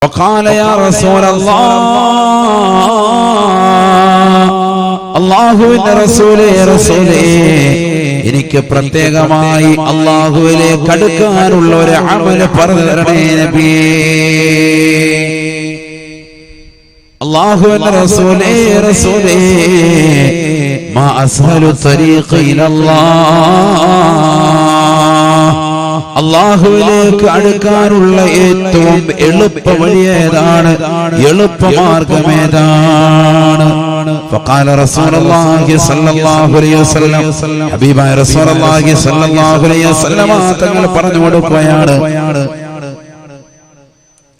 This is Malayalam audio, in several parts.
وقال يا رسول الله അല്ലാഹുവിന്റെ റസൂലേ എനിക്ക് പ്രത്യേകമായി അല്ലാഹുവിലേക്ക് അടുക്കാനുള്ള ഒരു അമൽ പറഞ്ഞു തരണേ നബിയേ. അല്ലാഹുവിന്റെ റസൂലേ മാ അസ്ഹലു തരീഖ ഇലല്ലാഹ്, അല്ലാഹുവിലേക്ക് അടുക്കാനുള്ള ഏറ്റവും എളുപ്പ വഴി ഏതാണ്, എളുപ്പമാർഗമേതാണ്? فقال رسول الله صلى الله عليه وسلم, ഹബീബായ റസൂലുള്ളാഹി സ്വല്ലല്ലാഹു അലൈഹി വസല്ലം തങ്ങൾ പറഞ്ഞു കൊടുക്കുകയാണ്,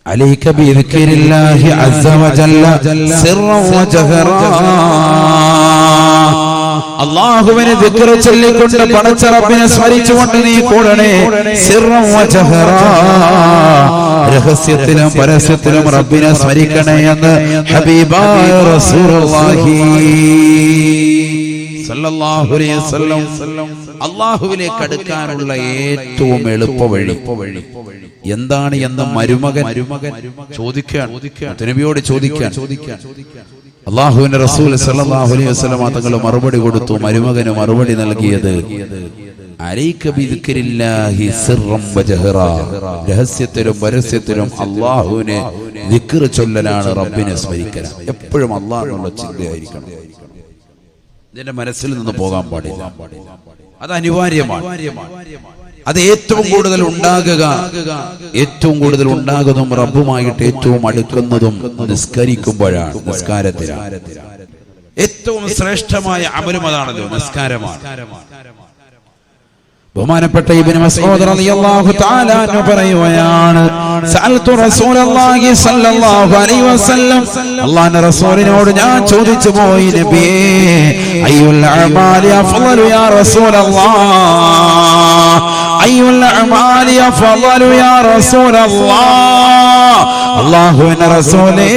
അലൈക ബിദിക്രില്ലാഹി അസ്സ വജല്ല സിർറൻ വജഹറാ. അല്ലാഹുവിനെ ദിക്ർ ചൊല്ലിക്കൊണ്ട് പടച്ച റബ്ബിനെ സ്മരിച്ചുകൊണ്ട് നീ കൂടണേ. സിർറൻ വജഹറാ, രഹസ്യത്തിലും പരസ്യത്തിലും റബ്ബിനെ സ്മരിക്കണേ എന്ന് ഹബീബായ റസൂലുള്ളാഹി സ്വല്ലല്ലാഹു അലൈഹി വസല്ലം. അല്ലാഹുവിലേക്ക് അടുക്കാനുള്ള ഏറ്റവും എളുപ്പ വഴി എന്താണ് എന്ന് മരുമകൻ ചോദിക്കാൻ, നബിയോട് ചോദിക്കാൻ അല്ലാഹുവിന്റെ റസൂൽ സ്വല്ലല്ലാഹു അലൈഹി വസല്ലം തങ്ങൾ മറുപടി കൊടുത്തു. മരുമകന് മറുപടി നൽകിയത് അലൈക ബിദിക്രില്ലാഹി സിർറൻ വജഹറാ, രഹസ്യത്തിലും പരസ്യത്തിലും അല്ലാഹുവിനെ ദിക്ർ ചൊല്ലലാണ്, റബ്ബിനെ സ്മരിക്കലാണ്. എപ്പോഴും അല്ലാഹുവിനുള്ള ചിന്തയായിരിക്കണം, ഇതിന്റെ മനസ്സിൽ നിന്ന് പോകാൻ പാടില്ല. അത് അനിവാര്യമാണ്. അത് ഏറ്റവും കൂടുതൽ ഉണ്ടാകുന്നതും റബ്ബുമായിട്ട് ഏറ്റവും അടുക്കുന്നതും നിസ്കരിക്കുമ്പോഴാണ്, നിസ്കാരത്തിലാണ്. ഏറ്റവും ശ്രേഷ്ഠമായ അമലും അതാണല്ലോ, നിസ്കാരമാണ്. ബഹുമാനപ്പെട്ട ഇബ്നു മസ്ഊദ് റളിയല്ലാഹു തആല അൻഹു പറയുകയാണ്, സഅൽതു റസൂലല്ലാഹി സ്വല്ലല്ലാഹു അലൈഹി വസല്ലം, അല്ലാഹുവിന്റെ റസൂലിനോട് ഞാൻ ചോദിച്ചു പോയി, നബിയേ അയ്യുൽ അഅമാലി അഫ്ളലു യാ റസൂലല്ലാഹ്, അയ്യുൽ അഅമാലി അഫ്ളലു യാ റസൂലല്ലാഹ്. അല്ലാഹുവിന്റെ റസൂലേ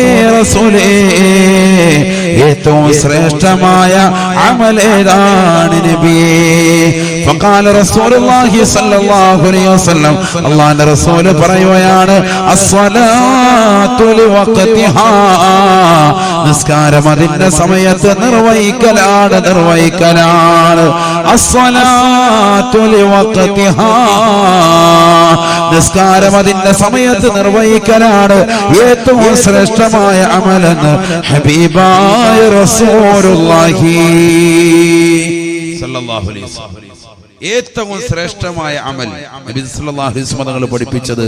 ഏറ്റവും ശ്രേഷ്ഠമായ അമൽ ഏതാണ് നബിയേ? ഫഖാല റസൂലുള്ളാഹി സ്വല്ലല്ലാഹു അലൈഹി വസല്ലം, അല്ലാഹുവിന്റെ റസൂൽ പറയുകയാണ്, അസ്സലാത്തു ലിവഖതിഹാ, നിസ്കാരം അതിന്റെ സമയത്ത് നിർവഹിക്കലാണ്. അസ്സലാത്തു ലിവഖതിഹാ, നിസ്കാരം അതിന്റെ സമയത്ത് നിർവഹിക്കലാണ് ഏറ്റവും ശ്രേഷ്ഠമായ അമലെന്ന് ഹബീബായ റസൂലുള്ളാഹി സ്വല്ലല്ലാഹു അലൈഹി വസല്ലം. ഏറ്റവും ശ്രേഷ്ഠമായ അമൽ നബി സല്ലല്ലാഹു അലൈഹി വസല്ലം തങ്ങൾ പഠിപ്പിച്ചത്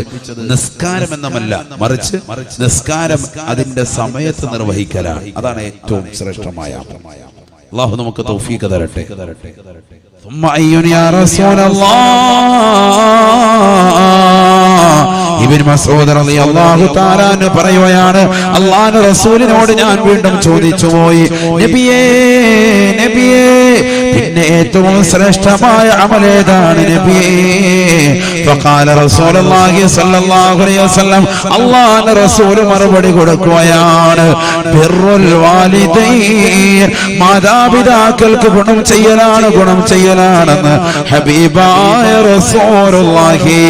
നിസ്കാരം എന്നല്ല, മറിച്ച് നിസ്കാരം അതിന്റെ സമയത്ത് നിർവഹിക്കലാണ്. അതാണ് ഏറ്റവും ശ്രേഷ്ഠമായ അമൽ. അല്ലാഹു നമുക്ക് തൗഫീഖ് തരട്ടെ. ثم أيّن يا رسول الله, ഇബ്നു മസ്ഊദ് റളിയല്ലാഹു തആല അൻഹു പറയുകയാണ്, അല്ലാഹുവിന്റെ റസൂലിനോട് ഞാൻ വീണ്ടും ചോദിച്ചു പോയി, നബിയേ പിന്നെ ഏറ്റവും ശ്രേഷ്ഠമായ അമൽ ഏതാണ് നബിയേ? ഫഖാല റസൂലുള്ളാഹി സ്വല്ലല്ലാഹു അലൈഹി വസല്ലം, അല്ലാഹുവിന്റെ റസൂൽ മറുപടി കൊടുക്കുകയാണ്, ബിർറുൽ വാലിദൈൻ, മാതാപിതാക്കൾക്ക് ഗുണം ചെയ്യലാണെന്ന് ഹബീബായ റസൂലുള്ളാഹി.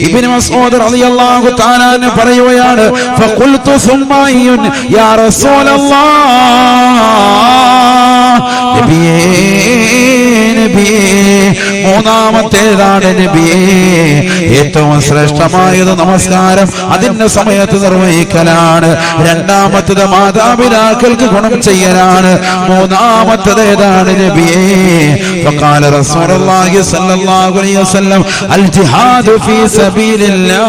ഇബ്നു മസ്ഊദ് റളിയല്ലാഹു തആല അൻഹു പറയുകയാണ്, ഫഖുൽതു സുമ്മ അയ്യുൻ യാ റസൂലല്ലാഹ്, നബിയേ മൂന്നാമത്തേതാണ് നബിയേ? ഏറ്റവും ശ്രേഷ്ഠമായത് നമസ്കാരം അതിന്റെ സമയത്ത് നിർവഹിക്കലാണ്. രണ്ടാമത്തേത് മാതാപിതാക്കൾക്ക് ഗുണം ചെയ്യലാണ്. മൂന്നാമത്തേത് ഏതാണ് നബിയേ? ഫഖാല റസൂലുള്ളാഹി സ്വല്ലല്ലാഹു അലൈഹി വസല്ലം, അൽ ജിഹാദു ഫീ സബീലില്ലാഹ്,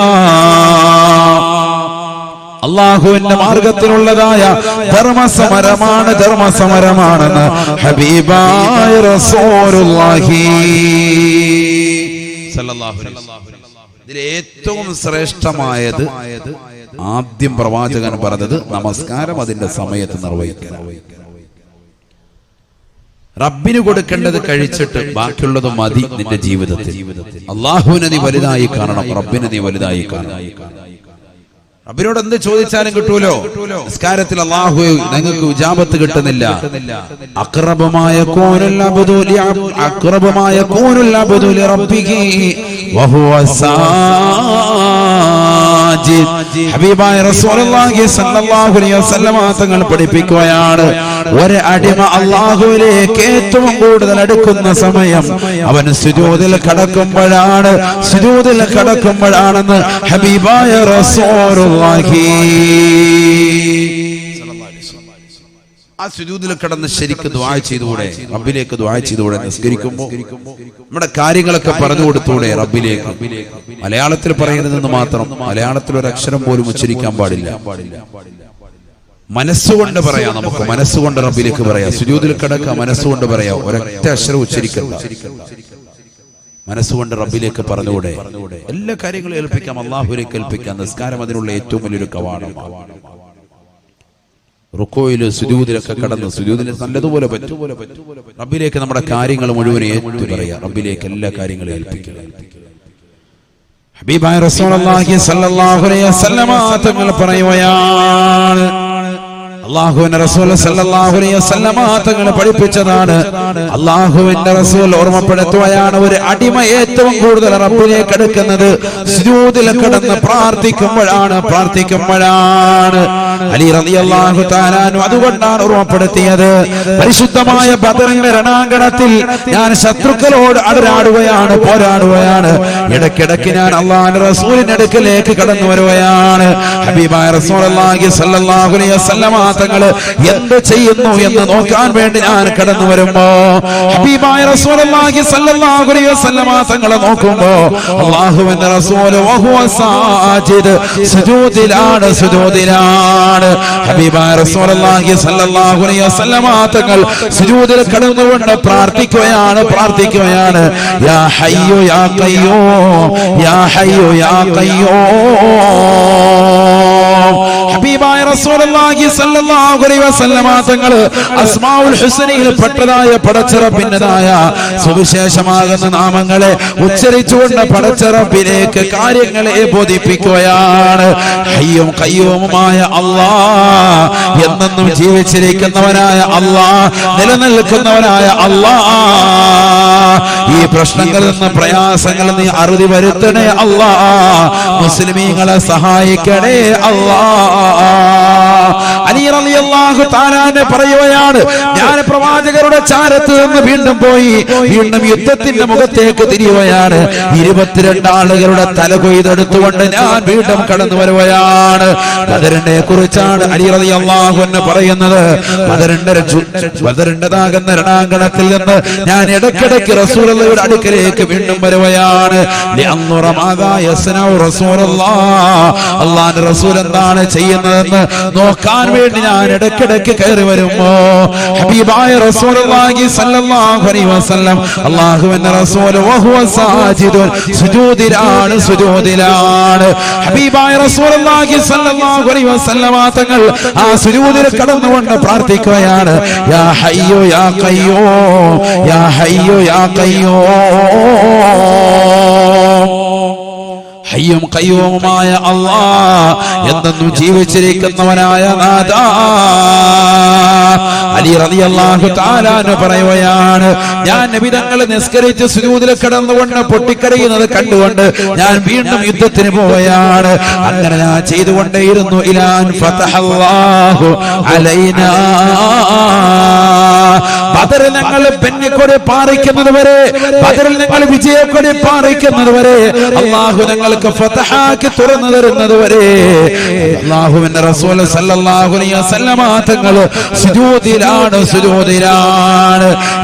അല്ലാഹുവിന്റെ മാർഗത്തിലുള്ളതായ ധർമ്മസമരമാണെന്ന് ഹബീബായ റസൂലുള്ളാഹി സ്വല്ലല്ലാഹു അലൈഹി വസല്ലം. ഇതിൽ ഏറ്റവും ശ്രേഷ്ഠമായത് ആദ്യം പ്രവാചകൻ പറഞ്ഞത് നമസ്കാരം അതിന്റെ സമയത്ത് നിർവഹിക്കണം. റബ്ബിന് കൊടുക്കേണ്ടത് കഴിച്ചിട്ട് ബാക്കിയുള്ളത് മതി നിന്റെ ജീവിതത്തിൽ. അല്ലാഹുവിനെ നീ വലുതായി കാണണം, റബ്ബിനെ നീ വലുതായി കാണണം. റബ്ബിനോട് എന്ത് ചോദിച്ചാലും കിട്ടൂലോ. നിസ്കാരത്തിൽ അല്ലാഹു നിങ്ങൾക്ക് ഇജാബത്ത് കിട്ടുന്നില്ല. അഖറബമായ ഖൂനുൽ അബ്ദു ലിറബ്ബിഹി വഹുവ സാജിദ്. ഹബീബായ റസൂലുള്ളാഹി സ്വല്ലല്ലാഹു അലൈഹി വസല്ലം തങ്ങൾ പഠിപ്പിക്കുകയാണ്, ഒരു അടിമ അല്ലാഹുവിലേക്ക് ഏറ്റവും കൂടുതൽ അടുക്കുന്ന സമയം അവൻ സുജൂദിൽ കടക്കുമ്പോഴാണെന്ന് ഹബീബായ റസൂലുള്ളാഹി ആ സുജൂദിൽ കിടന്ന് ശരിക്കും ദുആ ചെയ്തുകൂടെ? റബ്ബിലേക്ക് ദുആ ചെയ്തുകൂടെ? നിസ്കരിക്കുമ്പോൾ നമ്മുടെ കാര്യങ്ങളൊക്കെ പറഞ്ഞു കൊടുത്തൂടെ റബ്ബിലേക്ക്? മലയാളത്തിൽ പറയുന്നതെന്ന് മാത്രം, മലയാളത്തിൽ ഒരു അക്ഷരം പോലും ഉച്ചരിക്കാൻ പാടില്ല. മനസ്സുകൊണ്ട് പറയാം, നമുക്ക് മനസ്സുകൊണ്ട് റബ്ബിലേക്ക് പറയാം. സുജൂദിൽ കിടക്കുക, മനസ്സുകൊണ്ട് പറയാം, ഒരൊറ്റ അക്ഷരം ഉച്ചരിക്കണ്ട. മനസ്സുകൊണ്ട് റബ്ബിലേക്ക് പറഞ്ഞുകൂടെ? എല്ലാ കാര്യങ്ങളും ഏൽപ്പിക്കാം, അല്ലാഹുവിലേക്ക് ഏൽപ്പിക്കാം. നിസ്കാരം അതിനുള്ള ഏറ്റവും വലിയൊരു കവാടമാണ്. റുക്കോയില് സുജൂദിലൊക്കെ കടന്ന് സുജൂദിൽ നല്ലതുപോലെ പറ്റും റബ്ബിലേക്ക് നമ്മുടെ കാര്യങ്ങൾ മുഴുവൻ ഏറ്റു പറയാം. റബ്ബിലേക്ക് എല്ലാ കാര്യങ്ങളും ഏൽപ്പിക്കുക. ഹബീബായ റസൂലുള്ളാഹി സ്വല്ലല്ലാഹു അലൈഹി വസല്ലം തങ്ങൾ പറയുകയാണ്, അല്ലാഹുവിന്റെ റസൂൽ സല്ലല്ലാഹു അലൈഹി വസല്ലം തങ്ങൾ പഠിപ്പിച്ചതാണ്. അല്ലാഹുവിന്റെ റസൂൽ ഓർമ്മപ്പെടുത്തുകയാണ്, ഒരു അടിമ ഏറ്റവും കൂടുതൽ റബ്ബിലേക്ക് അടുക്കുന്നത് സുജൂദിൽ കിടന്ന് പ്രാർത്ഥിക്കുമ്പോഴാണ്. അലി റളിയല്ലാഹു തആല അതുകൊണ്ടാണ് ഓർമ്മപ്പെടുത്തിയത്, പരിശുദ്ധമായ ബദറിന്റെ രണാങ്കണത്തിൽ ഞാൻ ശത്രുക്കളോട് പോരാടുകയാണ്. ഇടയ്ക്കിടയ്ക്ക് ഞാൻ അല്ലാഹുവിന്റെ റസൂലിന്റെ അടുക്കലേക്ക് കടന്നു വരുകയാണ്. ഹബീബായ റസൂലുള്ളാഹി സ്വല്ലല്ലാഹു അലൈഹി വസല്ലം തങ്ങൾ എന്ത് ചെയ്യുന്നു എന്ന് നോക്കാൻ വേണ്ടി ഞാൻ കടന്നു വരുമ്പോ ഹബീബായ റസൂലുള്ളാഹി സ്വല്ലല്ലാഹു അലൈഹി വസല്ലം തങ്ങളെ നോക്കുമ്പോ അല്ലാഹുവിന്റെ റസൂൽ വഹുവ സാജിദ്, സുജൂദിലാണ്. ഹബീബായ റസൂലുള്ളാഹി സ്വല്ലല്ലാഹു അലൈഹി വസല്ലം തങ്ങൾ സുജൂദിൽ കിടന്നുകൊണ്ട് പ്രാർത്ഥിക്കുകയാണ്. യാ ഹയ്യു യാ ഖയ്യൂം, യാ ഹയ്യു യാ ഖയ്യൂം. ഹബീബായ റസൂലുള്ളാഹി സ്വല്ലല്ലാഹു അലൈഹി വസല്ലം തങ്ങൾ അസ്മാഉൽ ഹുസ്നയിൽ പെട്ടതായ പടച്ചറബിന്റേതായ സുവിശേഷമാകുന്ന നാമങ്ങളെ ഉച്ചരിച്ചുകൊണ്ട് പടച്ചറബിലേക്ക് കാര്യങ്ങളെ ബോധിപ്പിക്കുകയാണ്. ഹയ്യും ഖയ്യൂമുമായ അല്ലാഹ്, എന്നെന്നും ജീവിച്ചിരിക്കുന്നവനായ അല്ലാഹ്, നിലനിൽക്കുന്നവനായ അല്ലാഹ്, ഈ പ്രശ്നങ്ങളിൽ നിന്ന് പ്രയാസങ്ങളിൽ നീ അറുതി വരുത്തണേ അല്ലാഹ്, മുസ്ലിമീങ്ങളെ സഹായിക്കണേ അല്ലാഹ്. അലി റളിയല്ലാഹു തആല പറയുകയാണ്, ഞാൻ പ്രവാചകരുടെ ചാരത്ത് നിന്ന് വീണ്ടും യുദ്ധത്തിന്റെ മുഖത്തേക്ക് തിരിയുകയാണ്. 22 ആളുകളുടെ തല കൊയ്തെടുത്തുകൊണ്ട് ഞാൻ വീണ്ടും കടന്നു വരുകയാണ്. ബദറിനെ കുറിച്ചാണ് അലി റളിയല്ലാഹു അൻഹു പറയുന്നത്. ബദറിന്റേതാകുന്ന രണാങ്കണത്തിൽ നിന്ന് ഞാൻ ഇടയ്ക്കിടയ്ക്ക് റസൂലുള്ളാഹിയുടെ അടുക്കലേക്ക് വീണ്ടും വരുകയാണ്. അല്ലാഹുവിന്റെ റസൂൽ എന്താണ് ചെയ്യുന്നതെന്ന് നോക്കാൻ വേണ്ടി ഞാൻ ഇടയ്ക്കിടയ്ക്ക് കയറി വരുമ്പോ ഹബീബായ റസൂലുള്ളാഹി സ്വല്ലല്ലാഹു അലൈഹി വസല്ലം അല്ലാഹുവിന്റെ റസൂൽ വഹുവ സാജിദുൻ, സുജൂദിലാണ്. ഹബീബായ റസൂലുള്ളാഹി സ്വല്ലല്ലാഹു അലൈഹി വസല്ലം തങ്ങൾ ആ സുജൂദിൽ കടന്നുകൊണ്ട് പ്രാർത്ഥിക്കുകയാണ്. യാ ഹയ്യു യാ ഖയ്യൂം, യാ ഹയ്യു യാ ഖയ്യൂം. ഹയ്യും ഖയ്യൂമുമായ അല്ലാഹ്, എന്നെന്നും ജീവിച്ചിരിക്കുന്നവനായ നാഥാ. അലി റളിയല്ലാഹു തആല പറയുകയാണ്, ഞാൻ നബി തങ്ങളെ നിസ്കരിച്ച് സുജൂദിൽ കിടന്നുകൊണ്ട് പൊട്ടിക്കരയുന്നത് കണ്ടുകൊണ്ട് ഞാൻ വീണ്ടും യുദ്ധത്തിന് പോവുകയാണ്. അങ്ങനെ ഞാൻ ചെയ്തുകൊണ്ടേയിരുന്നു. ഇലാൻ ഫതഹല്ലാഹു അലൈനാ, ബദറിൽ ഞങ്ങൾ പെണ്ണിക്കൊടി പാറിക്കുന്നത് വരെ, ബദറിൽ ഞങ്ങൾ വിജയക്കൊടി പാറിക്കുന്നത് വരെ, അല്ലാഹു ഞങ്ങൾക്ക് ഫതഹാക്കി തുറന്നു തരുന്നത് വരെ അല്ലാഹുവിന്റെ റസൂൽ സല്ലല്ലാഹു അലൈഹി വസല്ലം തങ്ങൾ സുജൂദിലാണ്.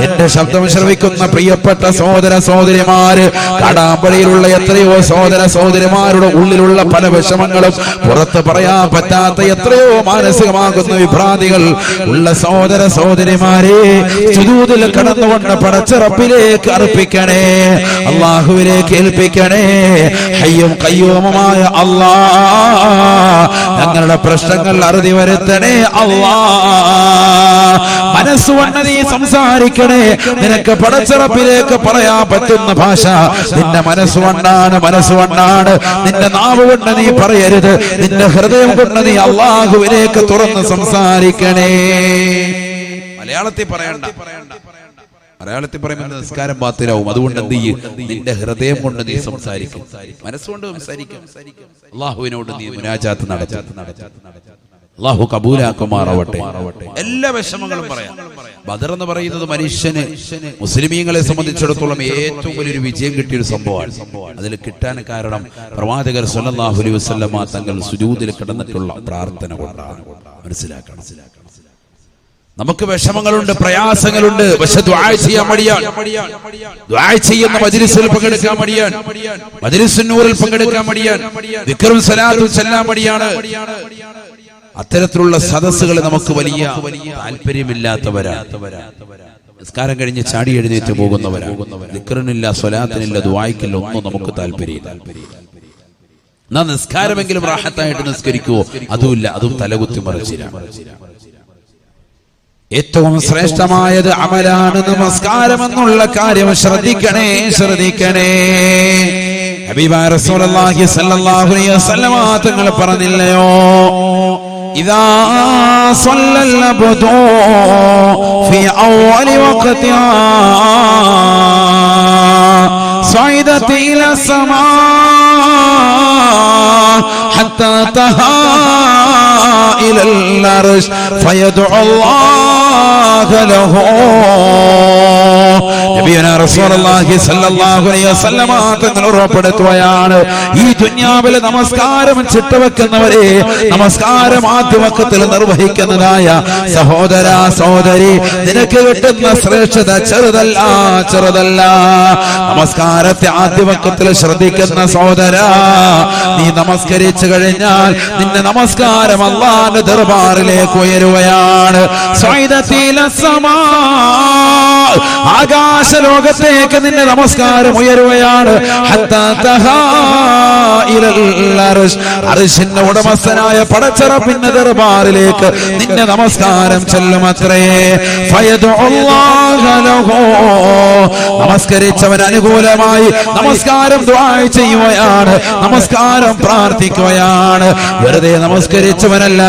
എന്റെ ശബ്ദം ശ്രവിക്കുന്ന പ്രിയപ്പെട്ട സഹോദര സഹോദരിമാര്, കടാമ്പടിയിലുള്ള എത്രയോ സഹോദര സഹോദരിമാരുടെ ഉള്ളിലുള്ള പല വിഷമങ്ങളും പുറത്ത് പറയാൻ പറ്റാത്ത എത്രയോ മാനസികമാകുന്ന വിഭ്രാന്തികൾ ഉള്ള സഹോദര സഹോദരിമാരെ, സുജൂദിൽ കടന്നുകൊണ്ട് പടച്ച റബ്ബിലേക്ക് അർപ്പിക്കണേ, അല്ലാഹുവിലേക്ക് ഏൽപ്പിക്കണേ. ഹയ്യും ഖയ്യൂമുമായ അല്ലാഹ്, ഞങ്ങളുടെ ഞങ്ങളുടെ പ്രശ്നങ്ങൾ അറുതി വരുത്തണേ അല്ലാ. മനസ്സുകൊണ്ട് നീ സംസാരിക്കണേ. നിനക്ക് പടച്ചിറപ്പിലേക്ക് പറയാൻ പറ്റുന്ന ഭാഷ നിന്റെ മനസ്സുകൊണ്ടാണ്. നിന്റെ നാവ് കൊണ്ട് നീ പറയരുത്. നിന്റെ ഹൃദയം കൊണ്ട് നീ അല്ലാഹുവിലേക്ക് തുറന്ന് സംസാരിക്കണേ. മലയാളത്തിൽ പറയണ്ട. മലയാളത്തിൽ പറയുമ്പോൾ നിസ്കാരം ബാത്തിലാവും. അതുകൊണ്ട് എന്ത് ചെയ്യും? നിന്റെ ഹൃദയം കൊണ്ട് നീ സംസാരിക്കും, മനസ്സുകൊണ്ട് സംസാരിക്കും. അള്ളാഹുവിനോട് നീ മുനാജാത്ത് നടത്തും. അള്ളാഹു കബൂലാക്കുമാറാവട്ടെ. എല്ലാ വിഷമങ്ങളും പറയാം. ബദർ എന്ന് പറയുന്നത് മനുഷ്യന്, മുസ്ലിമീങ്ങളെ സംബന്ധിച്ചിടത്തോളം ഏറ്റവും വലിയൊരു വിജയം കിട്ടിയൊരു സംഭവമാണ്. അതിൽ കിട്ടാൻ കാരണം പ്രവാചകർ സ്വല്ലല്ലാഹു അലൈഹി വസല്ലമ തങ്ങൾ സുജൂദിൽ കിടന്നിട്ടുള്ള പ്രാർത്ഥന കൊണ്ടാണ്. മനസ്സിലാക്കണം. നമുക്ക് വിഷമങ്ങളുണ്ട്, പ്രയാസങ്ങളുണ്ട്. പക്ഷെ ദുആ ചെയ്യാൻ മടിയാണ്. ദുആ ചെയ്യുന്ന മജ്ലിസിൽ പങ്കെടുക്കാൻ മടിയാണ്. മജ്ലിസുൻ നൂറിൽ പങ്കെടുക്കാൻ മടിയാണ്. ദിക്റും സലാത്തും ചൊല്ലാൻ മടിയാണ്. അത്തരത്തിലുള്ള സദസ്സുകൾ നമുക്ക് വലിയ താല്പര്യമില്ലാത്തവരാണ്. നിസ്കാരം കഴിഞ്ഞ് ചാടി എഴുന്നേറ്റ് പോകുന്നവരാണ്. ദിക്റിനില്ല, സ്വലാത്തിനില്ല, ദുആയ്ക്കില്ല, ഒന്നും നമുക്ക് താല്പര്യമില്ല. എന്നാ നിസ്കാരമെങ്കിലും റാഹത്തായിട്ട് നിസ്കരിക്കുവോ? അതുമില്ല. അതും തലകുത്തി മറിച്ചിലാണ്. ഏറ്റവും ശ്രേഷ്ഠമായത് അമലാണ് നമസ്കാരം എന്നുള്ള കാര്യം ശ്രദ്ധിക്കണേ. ഹബീബായ റസൂലുള്ളാഹി സ്വല്ലല്ലാഹു അലൈഹി വസല്ലമ തങ്ങൾ പറഞ്ഞില്ലയോ, ഇദാ സ്വല്ലൽ അബ്ദു ഫീ അവ്വലി വഖതിഹാ സ്വൈദത ഇലാ സമാ ഹത്താ തഹാ ഇലൽ അർശ് ഫയദഉ അല്ലാഹ ലഹു. നബിയുനാ റസൂലുള്ളാഹി സ്വല്ലല്ലാഹു അലൈഹി വസല്ലമ തങ്ങൾ ഉറപ്പെടുത്തുകയാണ്, ഈ ദുനിയാവിൽ നമസ്കാരം ചിട്ടവെക്കുന്നവരെ, നമസ്കാരം ആദ്യ വഖത്തിൽ നിർവഹിക്കുന്നതായ സഹോദര സഹോദരി, നിനക്ക് കിട്ടുന്ന ശ്രേഷ്ഠത ചെറുതല്ല. നമസ്കാരത്തെ ആദ്യ വഖത്തിൽ ശ്രദ്ധിക്കുന്ന സഹോദര, നീ നമസ്കരിച്ചു കഴിഞ്ഞാൽ നിന്റെ നമസ്കാരം അല്ലാഹുവിന്റെ ദർബാറിലേക്ക് ഉയരുകയാണ്. ആകാശലോകത്തേക്ക് നിന്റെ നമസ്കാരം ഉയരുകയാണ്. അർശിന്റെ ഉടമസ്ഥനായ പടച്ചറപ്പിന്റെ ദർബാറിലേക്ക് നിന്റെ നമസ്കാരം ചെല്ലുമത്രേ. നമസ്കരിച്ചവൻ അനുകൂലമായി നമസ്കാരം ദുആ ചെയ്യുകയാണ്, നമസ്കാരം പ്രാർത്ഥിക്കുകയാണ്. വെറുതെ നമസ്കരിച്ചവനല്ല,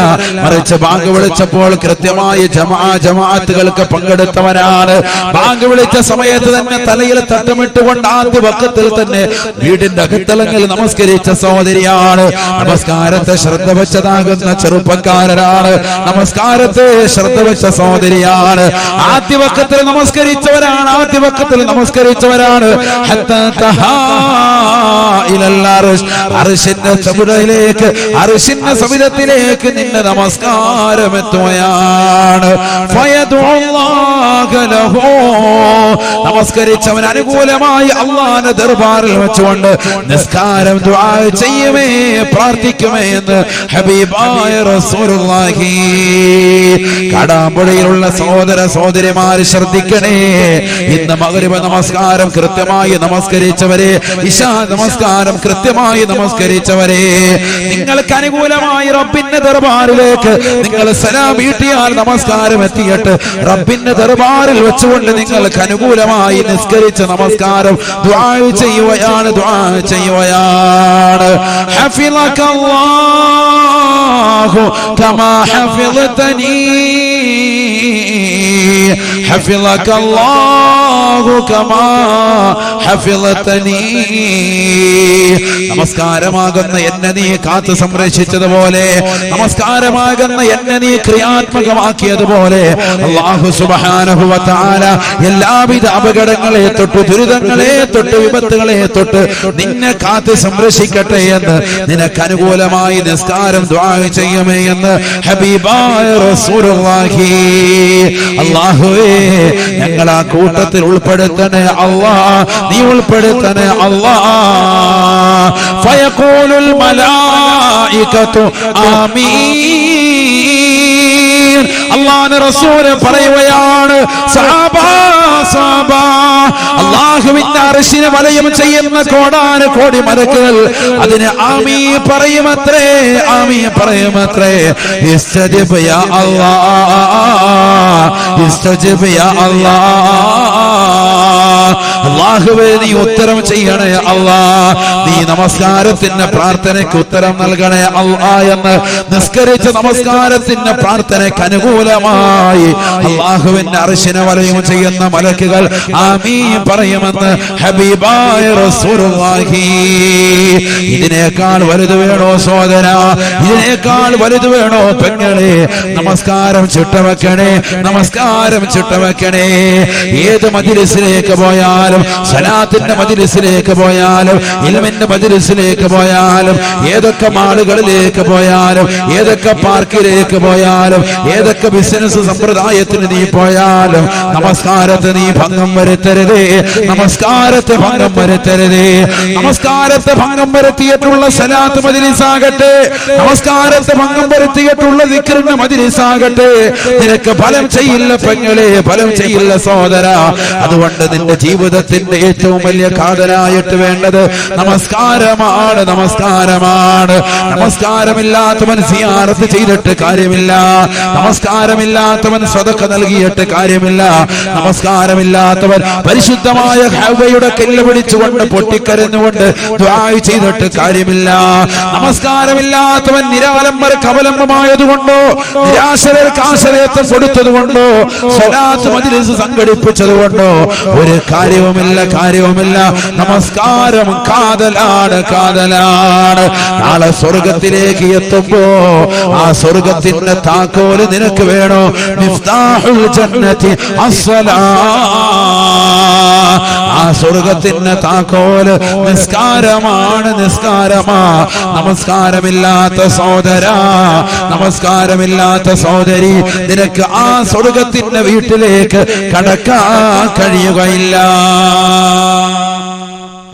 മറിച്ച് ബാങ്ക് വിളിച്ചപ്പോൾ കൃത്യമായി ജമാഅത്തുകൾക്ക് പങ്കെടുത്തവനാണ്. ബാങ്ക് വിളിച്ച സമയത്ത് തന്നെ തലയിൽ തട്ടമിട്ടുകൊണ്ട് ആദ്യ വഖത്തിൽ തന്നെ വീടിന്റെ അകത്തളങ്ങളിൽ നമസ്കരിച്ച സഹോദരിയാണ്. നമസ്കാരത്തെ ശ്രദ്ധ വെച്ചതാകുന്ന ചെറുപ്പക്കാരനാണ്. നമസ്കാരത്തെ ശ്രദ്ധ വെച്ച സഹോദരിയാണ്. ആദ്യ വഖത്തിൽ നമസ്കരിച്ചവരാണ്. അർശിന്റെ സവിധത്തിലേക്ക് നിന്റെ നമസ്കാരം എത്തുകയാണ്. നമസ്കരിച്ചവൻ അനുകൂലമായി അല്ലാഹുവിന്റെ ദർബാറിൽ വെച്ചുകൊണ്ട് നിസ്കാരം ദുആ ചെയ്യുമേ, പ്രാർത്ഥിക്കുമേ എന്ന് ഹബീബായ റസൂലുള്ളാഹി. കടാമ്പുഴയിലുള്ള സഹോദര സഹോദരിമാര് ശ്രദ്ധിക്കണേ. ഇന്ന് മഗ്രിബ് നമസ്കാരം കൃത്യമായി നമസ്കരിച്ചവരെ, ഇശാ നമസ്കാരം കൃത്യമായി നമസ്കരിച്ചവരെ, നിങ്ങൾക്ക് അനുകൂലമായി റബ്ബിന്റെ ദർബാറിലേക്ക് നിങ്ങൾ സലാം വീട്ടിയാൽ നമസ്കാരം എത്തിയിട്ട് റബ്ബിന്റെ ദർബാറിൽ വെച്ചുകൊണ്ട് നിങ്ങൾക്ക് അനുകൂലമായി നിസ്കരിച്ച നമസ്കാരം ദുആ ചെയ്യുകയാണ്. ഹഫിളകല്ലാഹു കമാ ഹഫിളതനീ, ഹഫിളകല്ലാഹു കമാ ഹഫിളതനീ. നമസ്കാരമാകുന്ന എന്നെ നീ കാത്തു സംരക്ഷിച്ചതുപോലെ, നമസ്കാരമാകുന്ന എന്നെ നീ ക്രിയാത്മകമാക്കിയതുപോലെ അല്ലാഹു സുബ്ഹാനഹു വ തആല എല്ലാവിധ അപകടങ്ങളെ തൊട്ട്, ദുരിതങ്ങളെ തൊട്ട്, വിപത്തുകളെ തൊട്ട് നിന്നെ കാത്തു സംരക്ഷിക്കട്ടെ എന്ന്, നിനക്ക് അനുകൂലമായി നിസ്കാരം ദുആ ചെയ്യുമേ എന്ന് ഹബീബായ റസൂലുള്ളാഹി. അല്ലാഹുവേ, ഞങ്ങൾ ആ കൂട്ടത്തിൽ ഉൾപ്പെടുത്തണേ അല്ലാഹ്, നീ ഉൾപ്പെടുത്തണേ അല്ലാഹ്. ഫയഖൂലുൽ മലായികതു ആമീൻ. അല്ലാഹുവിന്റെ റസൂൽ പറയുകയാണ്, സഹാബാ സഹാബാ, അല്ലാഹുവിന്റെ അർശിനെ വലയം ചെയ്യുന്ന കോടാന കോടി മലക്കുകൾ അതിന് ആമീൻ പറയുമത്രേ, ആമീൻ പറയുമത്രേ. ഇസ്തജിബ് യാ അല്ലാഹ്, ഇസ്തജിബ് യാ അല്ലാഹ്. അല്ലാഹുവേ നീ ഉത്തരം ചെയ്യണേ അല്ലാഹ്, നീ നമസ്കാരത്തിന്റെ പ്രാർത്ഥനയ്ക്ക് ഉത്തരം നൽകണേ അല്ലാഹ് എന്ന് നിസ്കരിച്ച നമസ്കാരത്തിന്റെ പ്രാർത്ഥനയ്ക്ക് അനുകൂലമായി അല്ലാഹുവിന്റെ അർശിനെ വലയം ചെയ്യുന്ന മലക്കുകൾ ആമീൻ പറയുമെന്ന് ഹബീബായ റസൂലുള്ളാഹി. ഇതിനേക്കാൾ വലുത് വേണോ സഹോദര? ഇതിനേക്കാൾ വലുത് വേണോ പെങ്ങളെ? നമസ്കാരം ചിട്ടവെക്കണേ, നമസ്കാരം ചിട്ടവെക്കണേ. ഏത് മജ്‌ലിസിലേക്ക് പോയാലും, സലാത്തിന്റെ മജ്‌ലിസിലേക്ക് പോയാലും, ഇൽമിന്റെ മജ്‌ലിസിലേക്ക് പോയാലും, ഏതൊക്കെ മാളുകളിലേക്ക് പോയാലും, ഏതൊക്കെ പാർക്കിലേക്ക് പോയാലും, ഏതൊക്കെ ബിസിനസ് സമ്പ്രദായത്തിന് നീ പോയാലും നമസ്കാരത്തെ നീ ഭംഗം വരുത്തരുതേ, നമസ്കാരത്തെ ഭംഗം വരുത്തരുതേ. നമസ്കാരത്തെ ഭംഗം വരുത്തിയിട്ടുള്ള സലാത്ത് മജ്‌ലിസാകട്ടെ, നമസ്കാരത്തെ ഭംഗം വരുത്തിയിട്ടുള്ള ദിക്റിന്റെ മജ്‌ലിസാകട്ടെ, നിനക്ക് ഫലം ചെയ്യില്ല പെങ്ങളെ, ഫലം ചെയ്യില്ല സഹോദര. അതുകൊണ്ട് നിന്റെ ജീവിതത്തിന്റെ ഏറ്റവും വലിയ കാതലായിട്ട് വേണ്ടത് നമസ്കാരമാണ്, നമസ്കാരമാണ്. നമസ്കാരമില്ലാത്തവൻ സിയാറത്ത് ചെയ്തിട്ട് കാര്യമില്ല, നമസ്കാരമില്ലാത്തവൻ സദഖ നൽകിയിട്ട് കാര്യമില്ല, നമസ്കാരമില്ലാത്തവൻ പരിശുദ്ധമായ കഅബയുടെ കല്ല് പിടിച്ചുകൊണ്ട് പൊട്ടിക്കരഞ്ഞുകൊണ്ട് ദുആ ചെയ്തിട്ട് കാര്യമില്ല, നമസ്കാരമില്ലാത്തവൻ നിരാലംബർക്ക് അവലംബമായതുകൊണ്ടോ നിരാശരർക്ക് ആശ്രയത്വം കൊടുത്തതുകൊണ്ടോ സ്വലാത്ത് മജ്‌ലിസ് സംഘടിപ്പിച്ചതുകൊണ്ടോ ഒരു കാര്യവുമില്ല, കാര്യവുമില്ല. നമസ്കാരം കാതലാണ്, കാതലാണ്. നാളെ സ്വർഗത്തിലേക്ക് എത്തുമ്പോ ആ സ്വർഗത്തിന്റെ താക്കോല് നിനക്ക് വേണോ? മിഫ്താഹുൽ ജന്നതി അസ്സലാത്ത്. ആ സ്വർഗത്തിന്റെ താക്കോല് നിസ്കാരമാണ്, നിസ്കാരമാ. നമസ്കാരമില്ലാത്ത സഹോദര, നമസ്കാരമില്ലാത്ത സഹോദരി, നിനക്ക് ആ സ്വർഗത്തിന്റെ വീട്ടിലേക്ക് കടക്കാൻ കഴിയുകയില്ല.